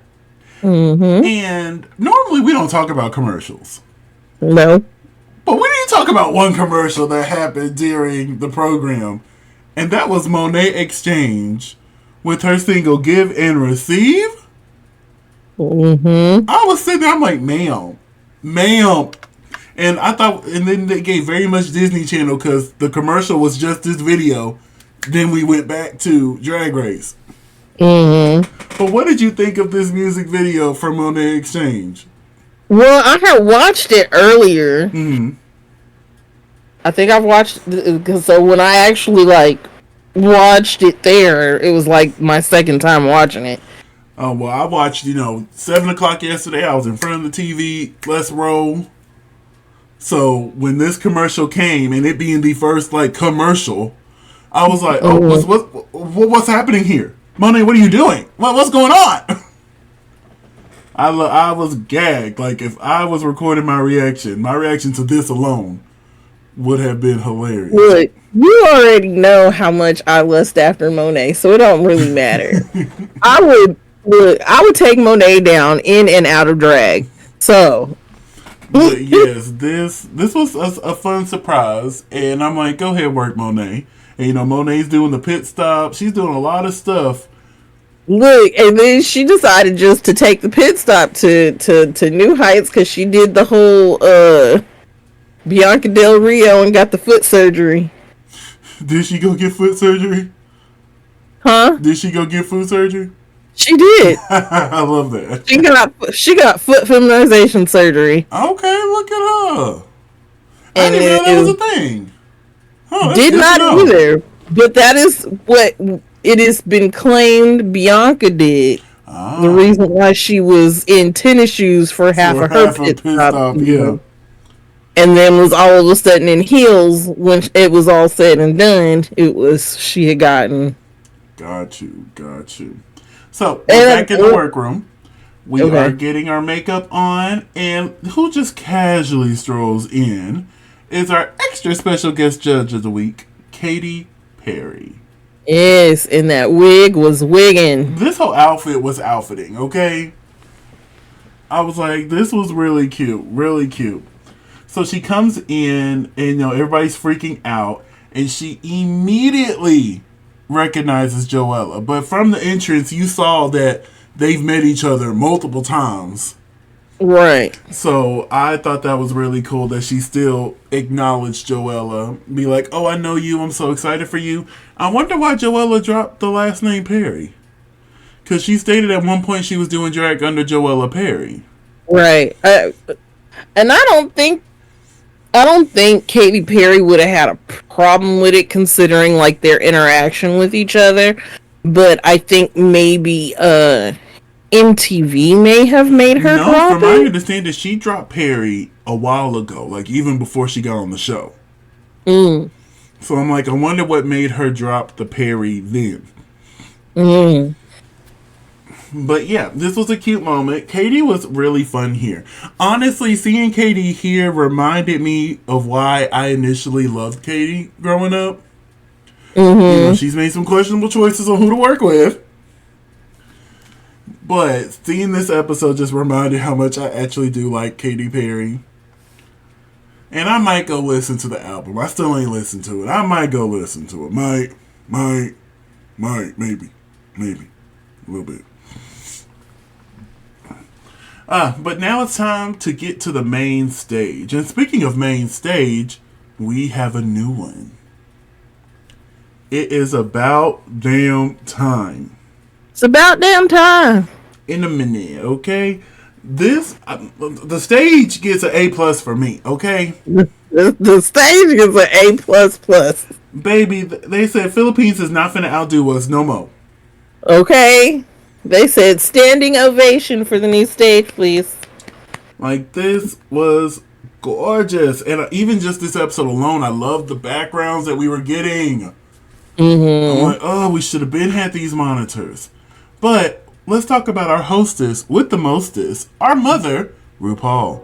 Mm-hmm. And normally we don't talk about commercials. No. But we need to talk about one commercial that happened during the program. And that was Monet Exchange with her single Give and Receive. Mm-hmm. I was sitting there, I'm like, ma'am. And I thought, and then they gave very much Disney Channel because the commercial was just this video. Then we went back to Drag Race. Mm-hmm. But what did you think of this music video for Monet Exchange? Well, I had watched it earlier. Mm-hmm. I think I've watched, so when I actually like watched it there, it was like my second time watching it. Oh, well, I watched, 7 o'clock yesterday. I was in front of the TV. Let's roll. So when this commercial came, and it being the first like commercial, I was like, "Oh, what's happening here, Monet? What are you doing? What's going on?" I was gagged. Like if I was recording my reaction to this alone would have been hilarious. Look, you already know how much I lust after Monet, so it don't really matter. I would take Monet down in and out of drag. So. But yes, this was a fun surprise, and I'm like, go ahead, work, Monet. And Monet's doing the pit stop. She's doing a lot of stuff. Look, and then she decided just to take the pit stop to new heights because she did the whole Bianca Del Rio and got the foot surgery. Did she go get foot surgery? Huh? Did she go get foot surgery? She did. I love that. She got foot feminization surgery. Okay, look at her. I And didn't know that was a thing. Oh, did not either. But that is what it has been claimed Bianca did. The reason why she was in tennis shoes for half of her pit stop. Yeah. And then was all of a sudden in heels when it was all said and done. She had gotten. Got you. So, we're back in the workroom. We are getting our makeup on, and who just casually strolls in is our extra special guest judge of the week, Katy Perry. Yes, and that wig was wigging. This whole outfit was outfitting, okay? I was like, this was really cute, really cute. So she comes in, and everybody's freaking out, and she immediately recognizes Joella, but from the entrance you saw that they've met each other multiple times, right? So I thought that was really cool that she still acknowledged Joella, be like, oh, I know you, I'm so excited for you. I wonder why Joella dropped the last name Perry, because she stated at one point she was doing drag under Joella Perry, right? And I don't think Katy Perry would have had a problem with it considering like their interaction with each other. But I think maybe MTV may have made her drop from my understanding, she dropped Perry a while ago, like even before she got on the show. So I'm like, I wonder what made her drop the Perry then. But yeah, this was a cute moment. Katy was really fun here. Honestly, seeing Katy here reminded me of why I initially loved Katy growing up. She's made some questionable choices on who to work with. But seeing this episode just reminded how much I actually do like Katy Perry. And I might go listen to the album. I still ain't listened to it. I might go listen to it. Might, maybe. A little bit. But now it's time to get to the main stage. And speaking of main stage, we have a new one. It is about damn time. It's about damn time. In a minute, okay? This, the stage gets an A+ for me, okay? The stage gets an A++. Baby, they said Philippines is not finna outdo us no more. Okay? They said standing ovation for the new stage, please. Like, this was gorgeous. And even just this episode alone, I love the backgrounds that we were getting. I'm Mm-hmm. like, oh, we should have been had these monitors. But let's talk about our hostess with the mostest, our mother, RuPaul.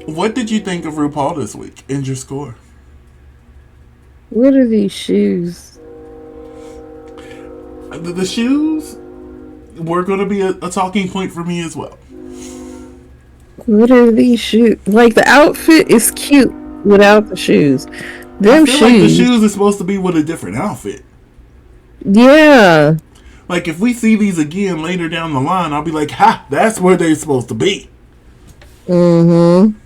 What did you think of RuPaul this week? And your score? What are these shoes? The shoes were going to be a talking point for me as well. What are these shoes? Like, the outfit is cute without the shoes. I Them feel like the shoes. shoes is supposed to be with a different outfit. Yeah. Like, if we see these again later down the line, I'll be like, ha, that's where they're supposed to be. Mm-hmm.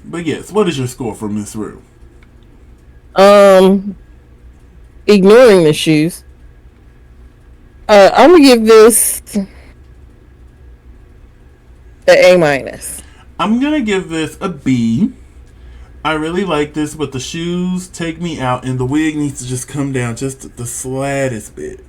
But yes, what is your score for Miss Rue? Ignoring the shoes. I'm gonna give this a minus. I'm going to give this a B. I really like this, but the shoes take me out, and the wig needs to just come down just the slightest bit.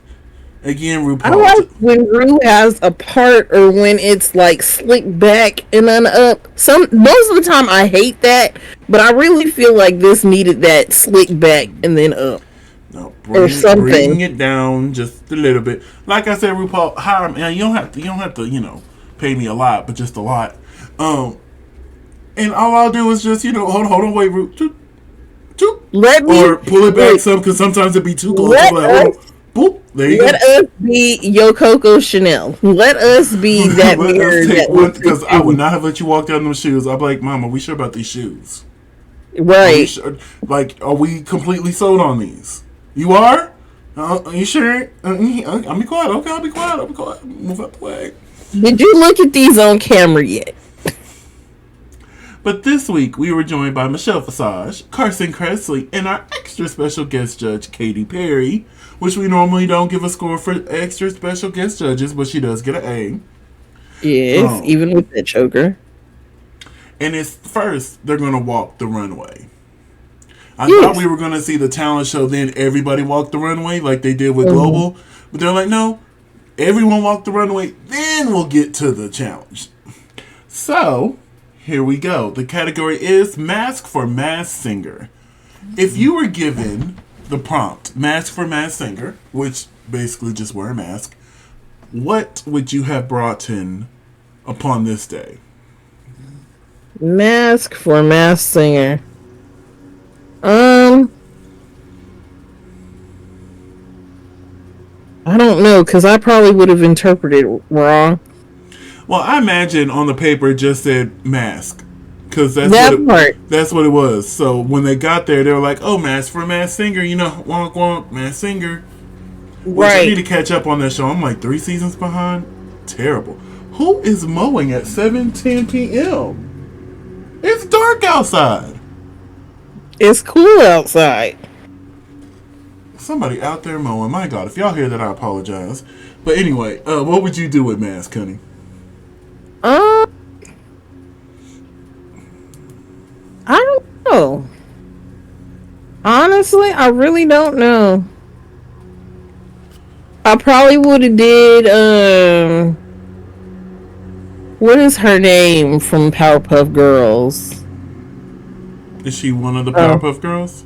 Again, RuPaul. I like when Rue has a part or when it's like slicked back and then up. Most of the time I hate that, but I really feel like this needed that slick back and then up. No, Or something. bring it down just a little bit. Like I said, RuPaul, hire me. You don't have to, pay me a lot, but just a lot. And all I'll do is just, hold on, wait, Ru, choop, choop. Or pull it back some, because sometimes it'd be too close. Boop, there you go. Let us be Yo Coco Chanel. Let us be that mirror. Because I would not have let you walk down them shoes. I'd be like, Mama, we sure about these shoes? Right. Sure? Like, are we completely sold on these? You are? Are you sure? I'll be quiet. Okay, I'll be quiet. Move out the way. Did you look at these on camera yet? But this week, we were joined by Michelle Visage, Carson Kressley, and our extra special guest judge, Katy Perry, which we normally don't give a score for extra special guest judges, but she does get an A. Yes, even with that choker. And it's first, they're going to walk the runway. I thought we were going to see the talent show, then everybody walk the runway like they did with Global. But they're like, no, everyone walk the runway, then we'll get to the challenge. So, here we go. The category is Mask for Masked Singer. If you were given the prompt, Mask for Masked Singer, which basically just wear a mask, what would you have brought in upon this day? Mask for Masked Singer. I don't know, because I probably would have interpreted it wrong. Well, I imagine on the paper it just said mask. Because that's what it was. So when they got there, they were like, oh, Mask for Masked Singer, wonk wonk, Masked Singer. Which I need to catch up on that show. I'm like 3 seasons behind. Terrible. Who is mowing at 7:10 p.m.? It's dark outside. It's cool outside. Somebody out there mowing. My God, if y'all hear that, I apologize. But anyway, what would you do with Mask, honey? I don't know. Honestly, I really don't know. I probably would have did, what is her name from Powerpuff Girls? Is she one of the Powerpuff Girls?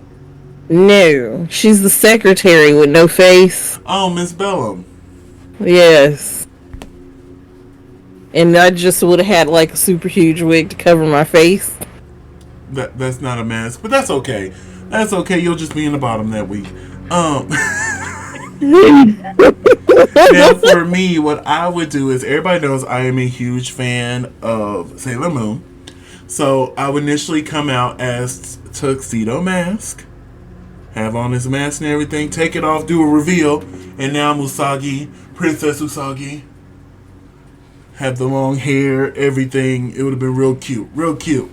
No. She's the secretary with no face. Oh, Miss Bellum. Yes. And I just would have had like a super huge wig to cover my face. That's not a mask, but that's okay. That's okay. You'll just be in the bottom that week. Now, for me, what I would do is, everybody knows I am a huge fan of Sailor Moon. So I would initially come out as Tuxedo Mask, have on his mask and everything, take it off, do a reveal, and now I'm Usagi, Princess Usagi. Have the long hair, everything. It would have been real cute. Real cute.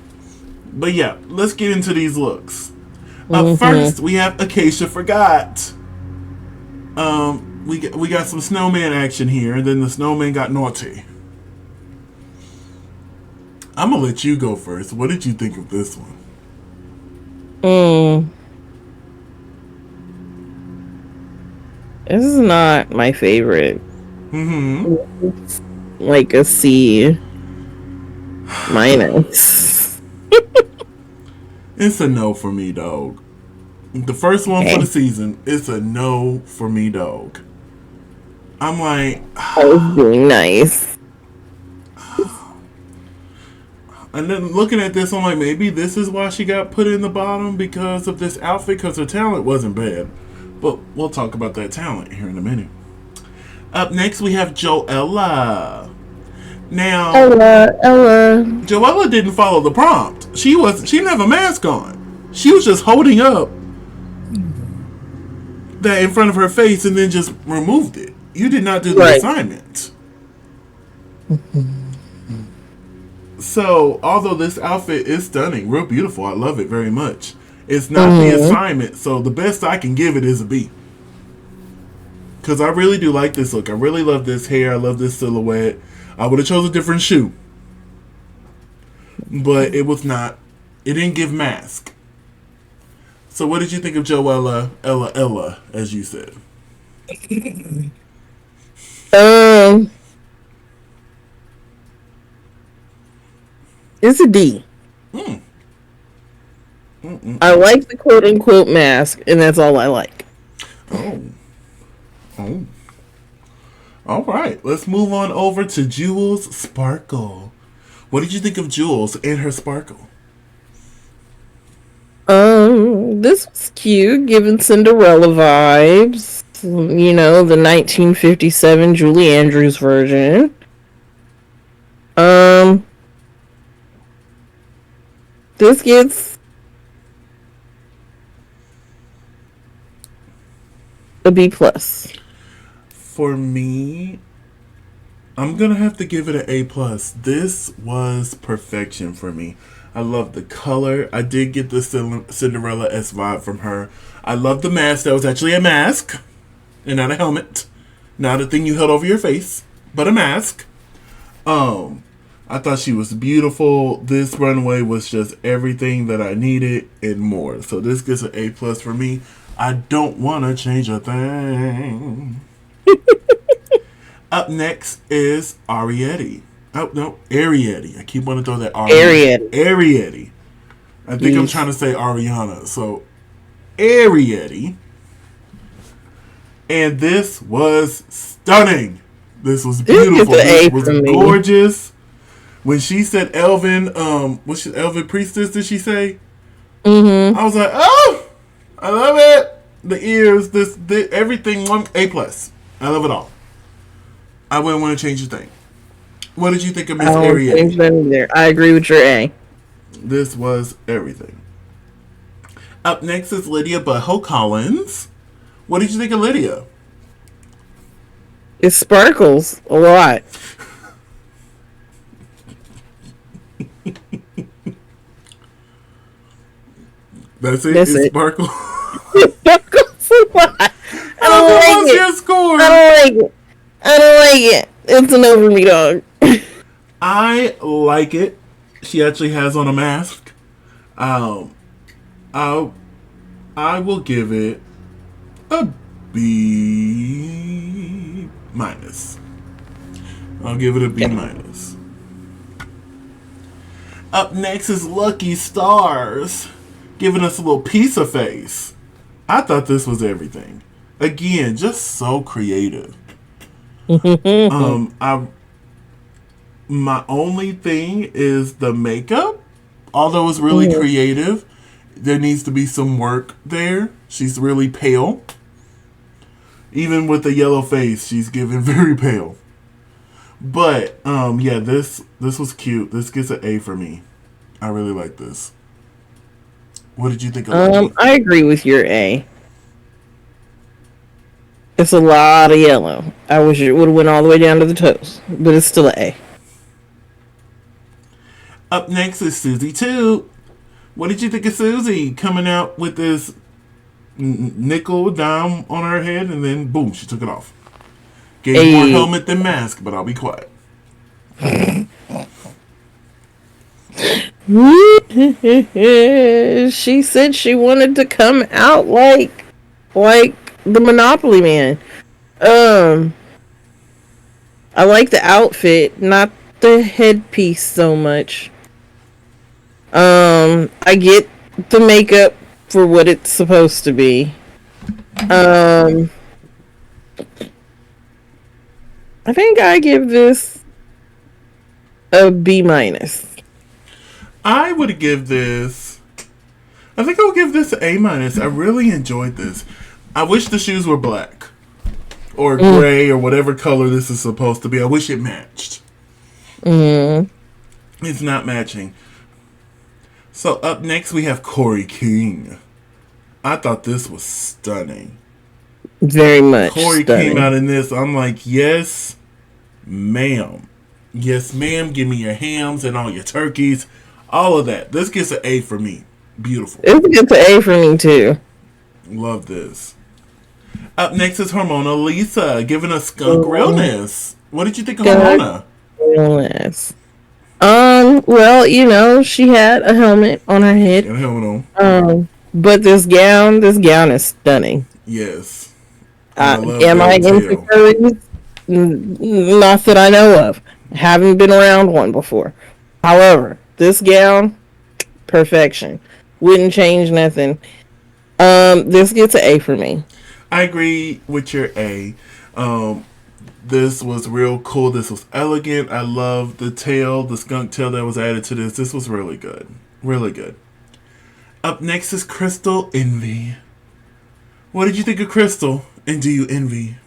But yeah, let's get into these looks. Up first, we have Acacia Forgot. We got some snowman action here, and then the snowman got naughty. I'm gonna let you go first. What did you think of this one? This is not my favorite. Like a C. Minus. It's a no for me, dog. The first one for the Okay. season, it's a no for me, dog. I'm like, I was being nice. and then looking at this, I'm like, maybe this is why she got put in the bottom because of this outfit, because her talent wasn't bad. But we'll talk about that talent here in a minute. Up next, we have Joella. Now, Ella. Joella didn't follow the prompt. She didn't have a mask on. She was just holding up that in front of her face and then just removed it. You did not do the Right. assignment. So, although this outfit is stunning, real beautiful, I love it very much. It's not the Mm-hmm. assignment, so the best I can give it is a B. Because I really do like this look. I really love this hair. I love this silhouette. I would have chose a different shoe. But it was not. It didn't give mask. So what did you think of Joella, Ella, as you said? Um, it's a D. Mm. I like the quote unquote mask, and that's all I like. Oh. Oh. All right. Let's move on over to Jules Sparkle. What did you think of Jules and her sparkle? This was cute, giving Cinderella vibes. You know, the 1957 Julie Andrews version. Um, this gets a B plus. For me, I'm gonna have to give it an A plus. This was perfection for me. I love the color. I did get the Cinderella S vibe from her. I love the mask. That was actually a mask and not a helmet, not a thing you held over your face, but a mask. I thought she was beautiful. This runway was just everything that I needed and more. So this gets an A plus for me. I don't want to change a thing. Up next is Arietti. Oh, no, Arietti. I keep wanting to throw that R. Ariette. Arietti. I think I'm Yes. trying to say Ariana. So, Arietti. And this was stunning. This was This beautiful. gets an This A was from me. gorgeous. When she said Elvin, what's she, Elvin Priestess, did she say? Mm-hmm. I was like, oh, I love it. The ears, everything, A plus. I love it all. I wouldn't want to change a thing. What did you think of I Miss don't change Arietti? that either. I agree with your A. This was everything. Up next is Lydia Butthole Collins. What did you think of Lydia? It sparkles a lot. That's it? That's It's it. Sparkle? It sparkles a lot. I don't like What's it. your score? I don't like it. I don't like it. It's an over me, dog. I like it. She actually has on a mask. Um, I I will give it a B minus. I'll give it a B Okay. minus. Up next is Lucky Stars, giving us a little pizza face. I thought this was everything. Again, just so creative. I My only thing is the makeup. Although it's really creative, there needs to be some work there. She's really pale. Even with the yellow face, she's giving very pale. But yeah, this was cute. This gets an A for me. I really like this. What did you think of Lucky? I agree with your A. It's a lot of yellow. I wish it would have went all the way down to the toes, but it's still an A. Up next is Susie 2. What did you think of Susie coming out with this nickel dime on her head and then boom, she took it off. Gave more Hey. helmet than mask, but I'll be quiet. She said she wanted to come out like the Monopoly Man. I like the outfit, not the headpiece so much. I get the makeup for what it's supposed to be. Um, I think I give this a B minus. I would give this. I think I'll give this an A minus. I really enjoyed this. I wish the shoes were black or gray or whatever color this is supposed to be. I wish it matched. It's not matching. So up next we have Corey King. I thought this was stunning. Very much. Corey stunning. came out in this. I'm like, yes, ma'am. Yes, ma'am. Give me your hams and all your turkeys. All of that. This gets an A for me. Beautiful. It gets an A for me too. Love this. Up next is Hormona Lisa, giving us skunk realness. What did you think of Hormona? Realness. Well, she had a helmet on her head. Got a helmet on. But this gown is stunning. Yes. Am I into furries? Not that I know of. Haven't been around one before. However, this gown, perfection. Wouldn't change nothing. This gets an A for me. I agree with your A. This was real cool. This was elegant. I love the tail, the skunk tail that was added to this. This was really good. Really good. Up next is Crystal Envy. What did you think of Crystal? And do you envy?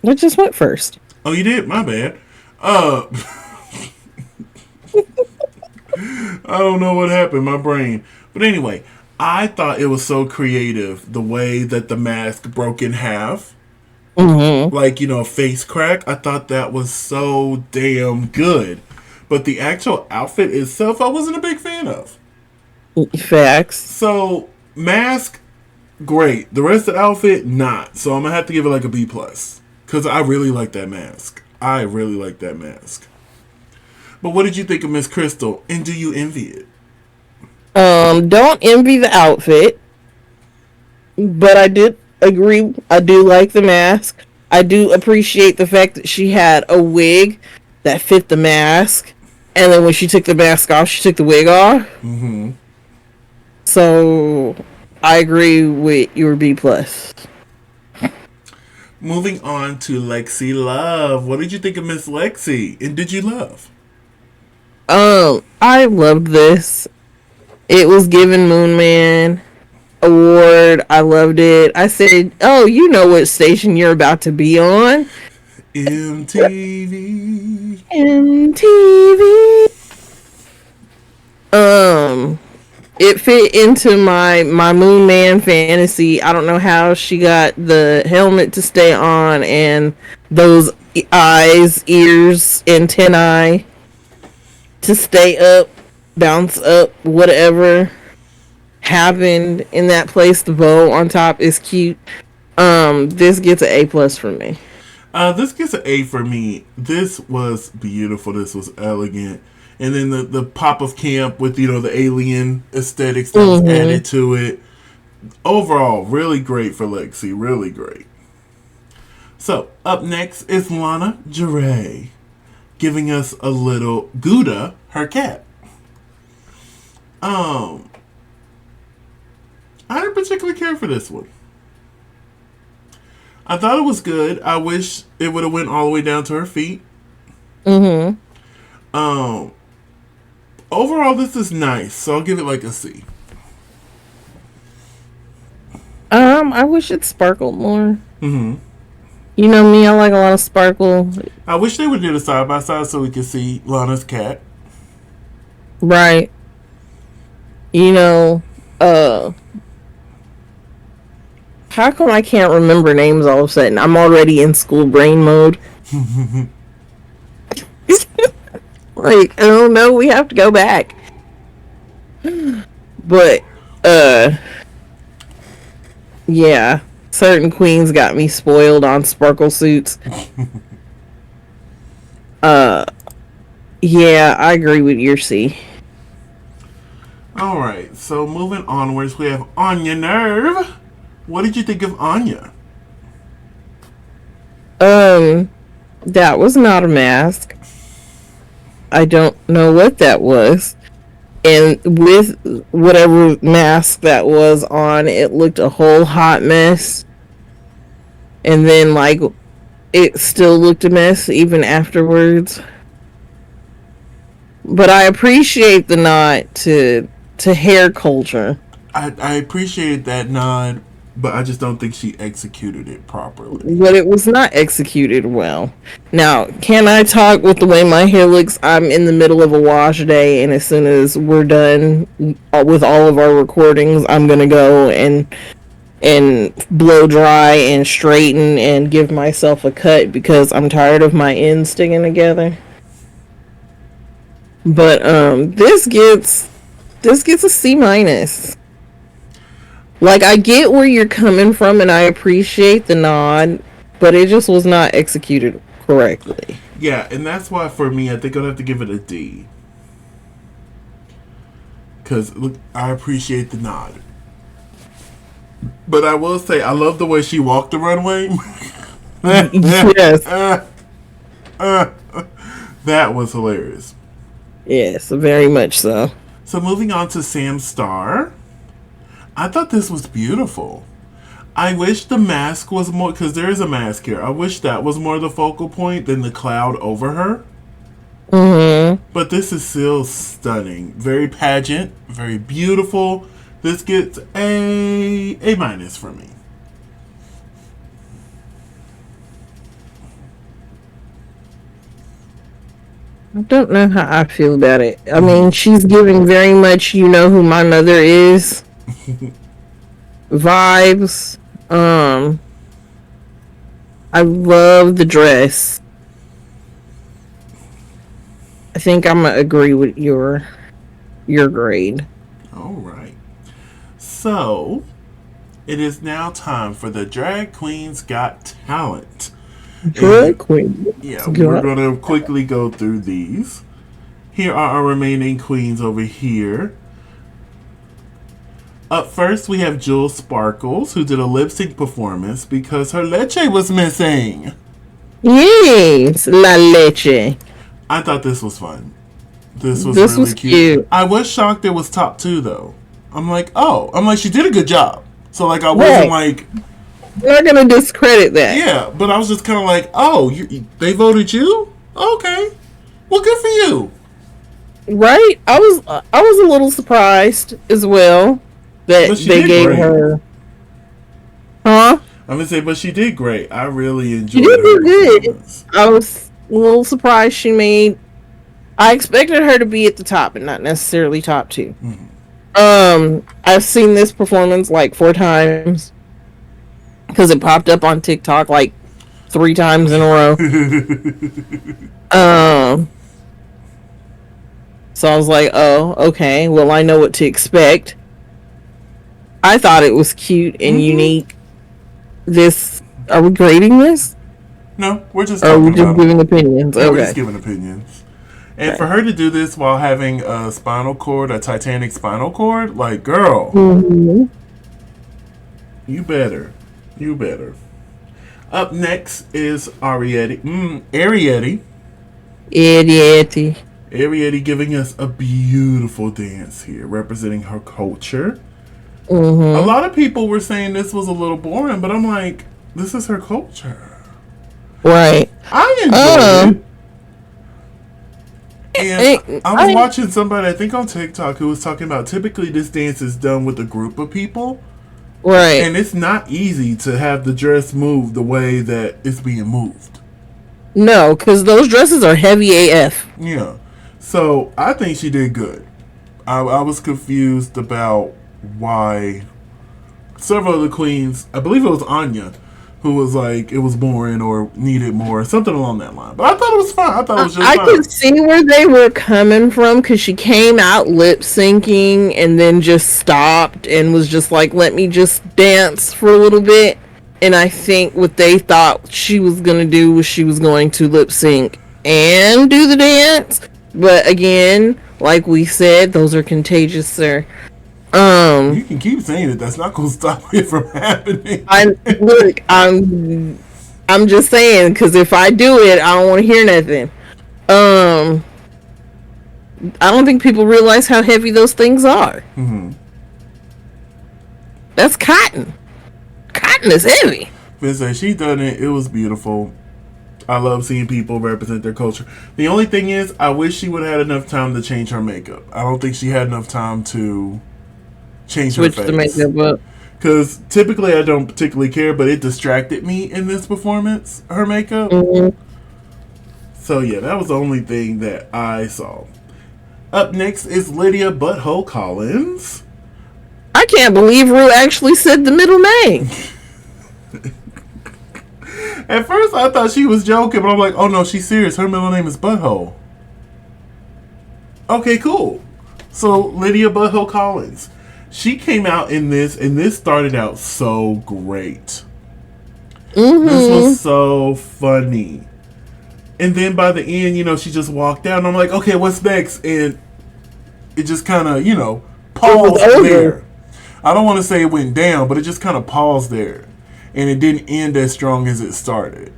What just went first? Oh, you did? My bad. I don't know what happened. My brain. But anyway, I thought it was so creative the way that the mask broke in half. Mm-hmm. Like, face crack. I thought that was so damn good. But the actual outfit itself, I wasn't a big fan of. Facts. So, mask, great. The rest of the outfit, not. So I'm going to have to give it like a B+. Because I really like that mask. But what did you think of Miss Crystal? And do you envy it? Don't envy the outfit. But I did agree. I do like the mask. I do appreciate the fact that she had a wig that fit the mask. And then when she took the mask off, she took the wig off. Mm-hmm. So I agree with your B+. Moving on to Lexi Love. What did you think of Miss Lexi? And did you love? I loved this. It was given Moon Man award. I loved it. I said, "Oh, you know what station you're about to be on?" MTV. It fit into my Moon Man fantasy. I don't know how she got the helmet to stay on and those eyes, ears, antennae to stay up, bounce up, whatever happened in that place. The bow on top is cute. This gets an A+ for me. This gets an A for me. This was beautiful. This was elegant. And then the pop of camp with, the alien aesthetics that was added to it. Overall, really great for Lexi. Really great. So, up next is Lana Jure, giving us a little Gouda, her cat. I didn't particularly care for this one. I thought it was good. I wish it would have went all the way down to her feet. Overall, this is nice, so I'll give it like a C. I wish it sparkled more. Mm-hmm. You know me, I like a lot of sparkle. I wish they would do the side by side so we could see Lana's cat. Right. How come I can't remember names all of a sudden? I'm already in school brain mode. Like, I don't know, we have to go back. But, yeah. Certain queens got me spoiled on sparkle suits. Yeah, I agree with your C. Alright, so moving onwards, we have Anya Nerve. What did you think of Anya? That was not a mask. I don't know what that was. And with whatever mask that was on, it looked a whole hot mess. And then, like, it still looked a mess even afterwards. But I appreciate the nod to hair culture. I appreciate that nod, but I just don't think she executed it properly. But it was not executed well. Now, can I talk with the way my hair looks? I'm in the middle of a wash day, and as soon as we're done with all of our recordings, I'm gonna go and blow dry and straighten and give myself a cut because I'm tired of my ends sticking together. But this gets a C minus. Like, I get where you're coming from and I appreciate the nod, but it just was not executed correctly. Yeah, and that's why for me, I think I'd have to give it a D. Because, look, I appreciate the nod. But I will say, I love the way she walked the runway. Yes. That was hilarious. Yes, very much so. So moving on to Sam Starr. I thought this was beautiful. I wish the mask was more, because there is a mask here. I wish that was more the focal point than the cloud over her. Mm-hmm. But this is still stunning. Very pageant, very beautiful. This gets a minus for me. I don't know how I feel about it. I mean, she's giving very much "you know who my mother is" vibes. I love the dress. I think I'm gonna agree with your grade. All right. So, it is now time for the Drag Queens Got Talent. Drag queen. Yeah, we're going to quickly go through these. Here are our remaining queens over here. Up first, we have Jewel Sparkles, who did a lip sync performance because her leche was missing. Yes, la leche. I thought this was fun. This was really cute. I was shocked it was top 2, though. I'm like, she did a good job. So, like, I wasn't like... We're not going to discredit that. Yeah, but I was just kind of like, they voted you? Okay. Well, good for you. Right? I was a little surprised as well that they gave her... Huh? I'm going to say, but she did great. I really enjoyed her. She did do good. I was a little surprised she made... I expected her to be at the top and not necessarily top 2. Mm-hmm. I've seen this performance like 4 times because it popped up on TikTok like 3 times in a row. So I was like, oh, okay, well, I know what to expect. I thought it was cute and unique. Are we grading this? No, we're just giving opinions? Yeah, okay. We're just giving opinions. And for her to do this while having a Titanic spinal cord, like, girl, you better. Up next is Ariete. Ariete giving us a beautiful dance here, representing her culture. Mm-hmm. A lot of people were saying this was a little boring, but I'm like, this is her culture. Right. I enjoyed it. And I was watching somebody, I think on TikTok, who was talking about typically this dance is done with a group of people. Right. And it's not easy to have the dress move the way that it's being moved. No, because those dresses are heavy AF. Yeah. So I think she did good. I was confused about why several of the queens, I believe it was Anya, who was like, it was boring or needed more, something along that line. But I thought it was fun. I thought it was just fun. I could see where they were coming from because she came out lip syncing and then just stopped and was just like, let me just dance for a little bit. And I think what they thought she was going to do was she was going to lip sync and do the dance. But again, like we said, those are contagious, sir. You can keep saying it. That's not going to stop it from happening. I'm just saying, because if I do it, I don't want to hear nothing. I don't think people realize how heavy those things are. Mm-hmm. That's cotton. Cotton is heavy. Vincent, she done it. It was beautiful. I love seeing people represent their culture. The only thing is, I wish she would have had enough time to change her makeup. I don't think she had enough time to change her face. Switch the makeup up. Because typically I don't particularly care, but it distracted me in this performance, her makeup. Mm-hmm. So yeah, that was the only thing that I saw. Up next is Lydia Butthole Collins. I can't believe Rue actually said the middle name. At first I thought she was joking, but I'm like, oh no, she's serious. Her middle name is Butthole. Okay, cool. So Lydia Butthole Collins. She came out in this, and this started out so great. Mm-hmm. This was so funny. And then by the end, she just walked out, and I'm like, okay, what's next? And it just kind of, paused there. I don't want to say it went down, but it just kind of paused there. And it didn't end as strong as it started.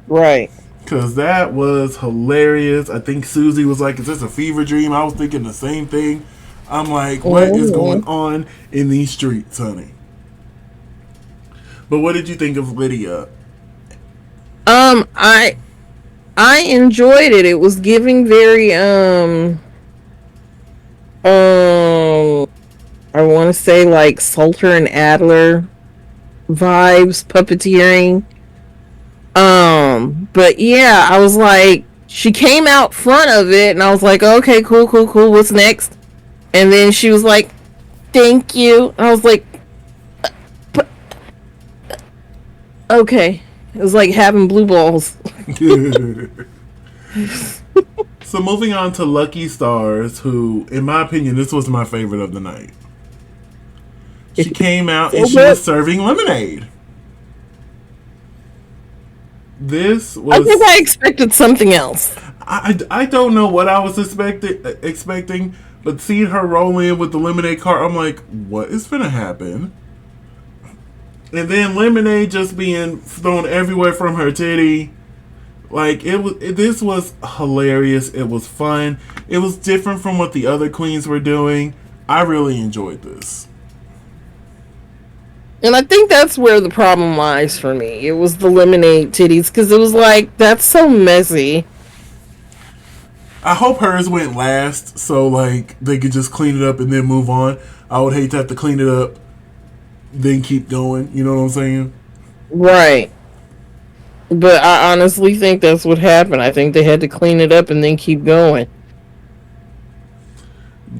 Right. Because that was hilarious. I think Susie was like, is this a fever dream? I was thinking the same thing. I'm like, what is going on in these streets, honey? But what did you think of Lydia? I enjoyed it. It was giving very I want to say like Salter and Adler vibes, puppeteering. But yeah, I was like, she came out front of it, and I was like, okay, cool. What's next? And then she was like, thank you. And I was like, okay. It was like having blue balls. So moving on to Lucky Stars, who, in my opinion, this was my favorite of the night. She came out and she was serving lemonade. This was... I think I expected something else. I don't know what I was expecting, but seeing her roll in with the lemonade cart, I'm like, what is gonna happen? And then lemonade just being thrown everywhere from her titty. Like, this was hilarious. It was fun. It was different from what the other queens were doing. I really enjoyed this. And I think that's where the problem lies for me. It was the lemonade titties, because it was like, that's so messy. I hope hers went last, so like they could just clean it up and then move on. I would hate to have to clean it up, then keep going. You know what I'm saying? Right. But I honestly think that's what happened. I think they had to clean it up and then keep going.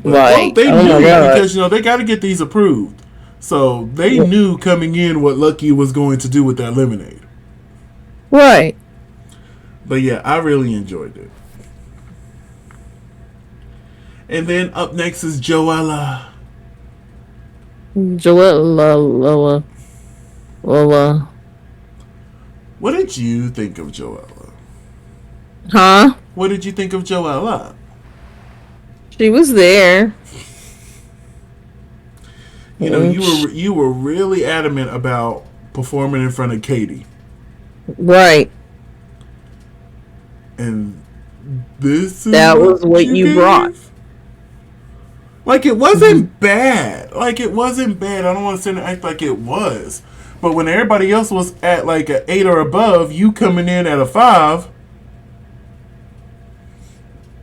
Well, they knew because they got to get these approved. So they knew coming in what Lucky was going to do with that lemonade. Right. But yeah, I really enjoyed it. And then up next is Joella. Lola. What did you think of Joella? Huh? What did you think of Joella? She was there. You were really adamant about performing in front of Katie. Right. And this is that was what you brought. Like, it wasn't bad. Like, it wasn't bad. I don't want to sit and act like it was. But when everybody else was at like an 8 or above, you coming in at a 5.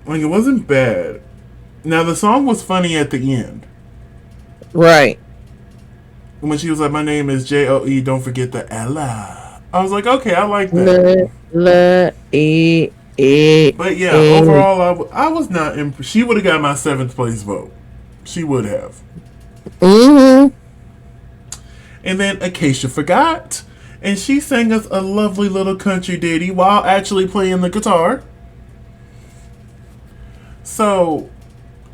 Like, it wasn't bad. Now, the song was funny at the end. Right. When she was like, my name is Joe, don't forget the Ella. I was like, okay, I like that. But yeah, overall, I was not impressed. She would have got my 7th place vote. She would have. Mm-hmm. And then Acacia forgot. And she sang us a lovely little country ditty while actually playing the guitar. So,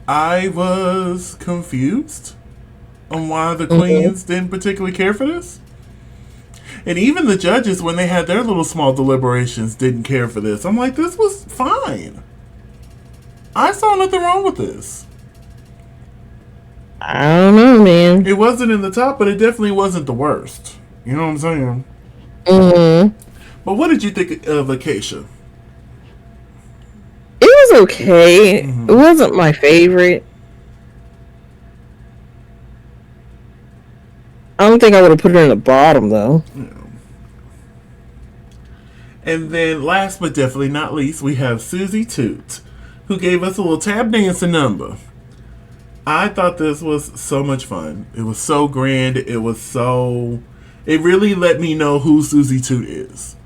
I was confused on why the queens didn't particularly care for this. And even the judges, when they had their little small deliberations, didn't care for this. I'm like, this was fine. I saw nothing wrong with this. I don't know, man. It wasn't in the top, but it definitely wasn't the worst. You know what I'm saying? Mm-hmm. But what did you think of Acacia? It was okay. It Mm-hmm. wasn't my favorite. I don't think I would have put it in the bottom though. And then, last but definitely not least, we have Susie Toot, who gave us a little tap dancing number. I thought this was so much fun. It was so grand. It was so. It really let me know who Susie Toot is.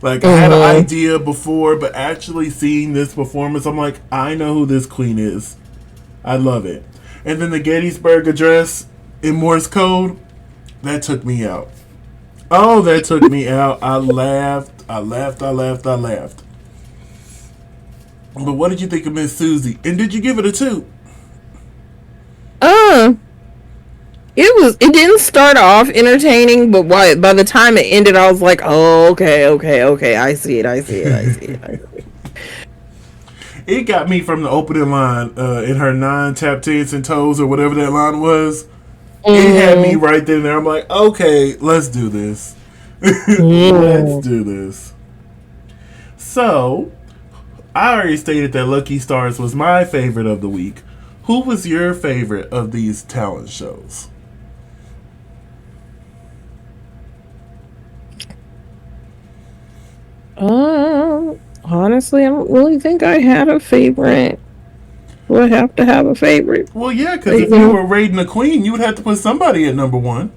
Like, I had an Mm-hmm. idea before, but actually seeing this performance, I'm like, I know who this queen is. I love it. And then the Gettysburg Address in Morse code, that took me out. Oh, that took me out. I laughed. I laughed. I laughed. I laughed. But what did you think of Miss Susie? And did you give it a two? Uh, it didn't start off entertaining, but by the time it ended, I was like, oh, okay, okay, okay. I see it. I see it. I see it. I see it. It got me from the opening line in her nine tap dancing toes or whatever that line was. It had me Mm-hmm. right there. I'm like, okay, let's do this. Let's Mm. do this. So, I already stated that Lucky Stars was my favorite of the week. Who was your favorite of these talent shows? Honestly, I don't really think I had a favorite. Would have to have a favorite. Well, yeah, because You if you know? were rating a queen, you would have to put somebody at number one.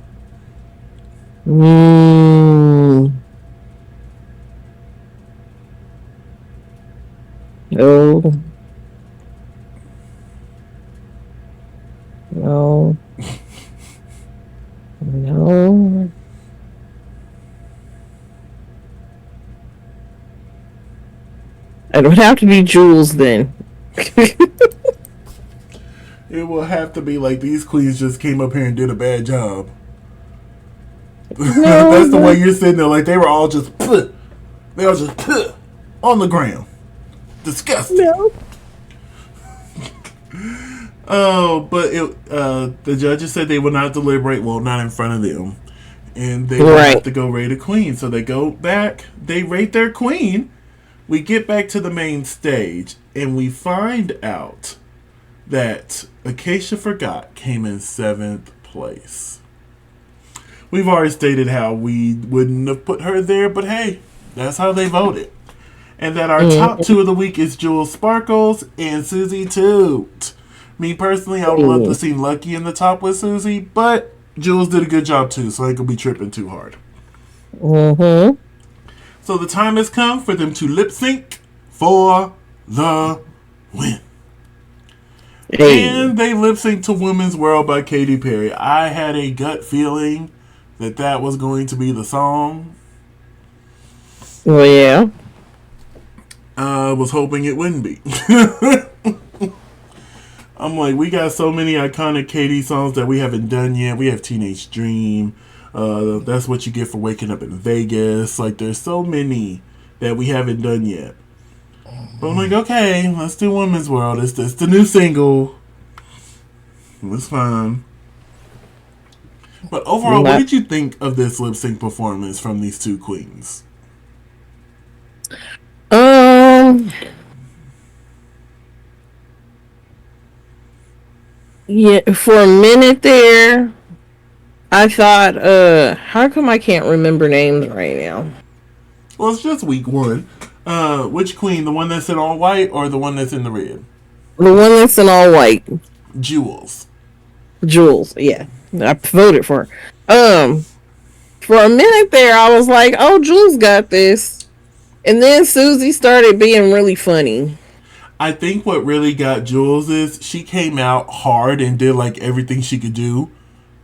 Mm, no, no, no. It would have to be Jules then. It will have to be like these queens just came up here and did a bad job. No, That's the way no, you're sitting there. Like they were all just put. They were just put on the ground. Disgusting. no. Oh, but the judges said they would not deliberate. Well, not in front of them, and they will have Right. to go rate a queen. So they go back. They rate their queen. We get back to the main stage, and we find out that Acacia Forgot came in seventh place. We've already stated how we wouldn't have put her there, but hey, that's how they voted. And that our top Mm, two of the week is Jewel Sparkles and Susie Toot. Me personally, I would love to mm, see Lucky in the top with Susie, but Jules did a good job too, so I ain't gonna be tripping too hard. mm-hmm. So the time has come for them to lip sync for the win. Hey. And they lip synced to Women's World by Katy Perry. I had a gut feeling that that was going to be the song. Well, yeah. I was hoping it wouldn't be. I'm like, we got so many iconic Katy songs that we haven't done yet. We have Teenage Dream. That's What You Get for Waking Up in Vegas. Like, there's so many that we haven't done yet. But I'm like, okay, let's do Women's World. It's the new single. It's fine. But overall, what Not, did you think of this lip sync performance from these two queens? um. Yeah. For a minute there, I thought, how come I can't remember names right now? Well, it's just week one. Which queen? The one that's in all white or the one that's in the red? The one that's in all white, Jewels. Jules. Yeah, I voted for her. For a minute there, I was like, "Oh, Jules got this," and then Susie started being really funny. I think what really got Jules is she came out hard and did like everything she could do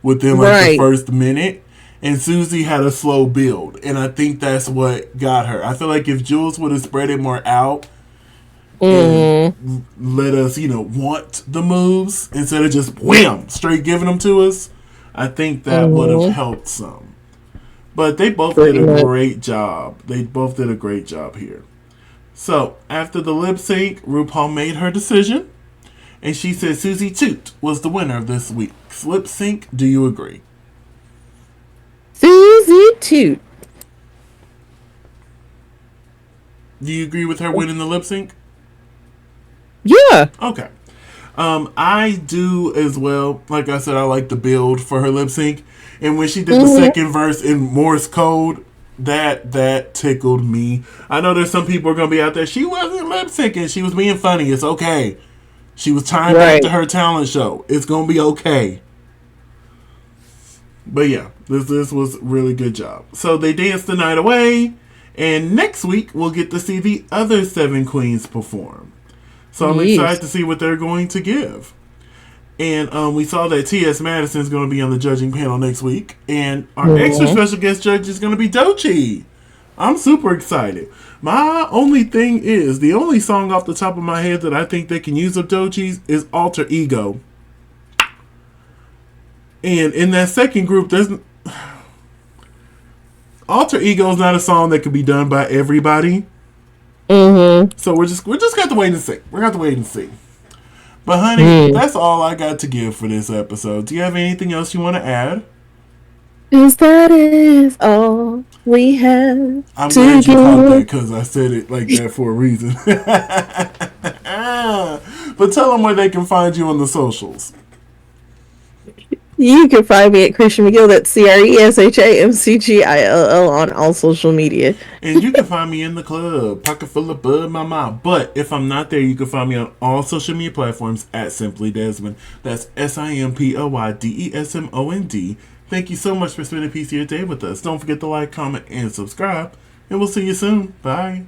within like the Right. first minute. And Susie had a slow build. And I think that's what got her. I feel like if Jules would have spread it more out and Mm. let us, want the moves instead of just wham, straight giving them to us, I think that would have Mm. helped some. But they both did Pretty a much. great job. They both did a great job here. So, after the lip sync, RuPaul made her decision, and she said Susie Toot was the winner of this week's lip sync. Do you agree? Susie Toot. Do you agree with her winning the lip sync? Yeah. Okay. I do as well. Like I said, I like the build for her lip sync. And when she did the second verse in Morse code, that tickled me. I know there's some people are gonna be out there. She wasn't lip syncing. She was being funny. It's okay. She was timed after Right. her talent show. It's gonna be okay. But yeah, this was really good job. So they danced the night away, and next week we'll get to see the other 7 queens perform. So I'm excited Yes. to see what they're going to give. And we saw that T.S. Madison is going to be on the judging panel next week. And our extra Mhm. special guest judge is going to be Doechii. I'm super excited. My only thing is, the only song off the top of my head that I think they can use of Doechii's is Alter Ego. And in that second group, there's... Alter Ego is not a song that could be done by everybody. So we're just got to wait and see. We're got to wait and see. But honey, that's all I got to give for this episode. Do you have anything else you want to add? Is that is all we have I'm to glad you caught that give. because I said it like that for a reason. But tell them where they can find you on the socials. You can find me at Christian McGill. That's CRESHAMCGILL on all social media. And you can find me in the club, pocket full of bud, mama. But if I'm not there, you can find me on all social media platforms at Simply Desmond. That's SIMPLYDESMOND. Thank you so much for spending a piece of your day with us. Don't forget to like, comment, and subscribe. And we'll see you soon. Bye.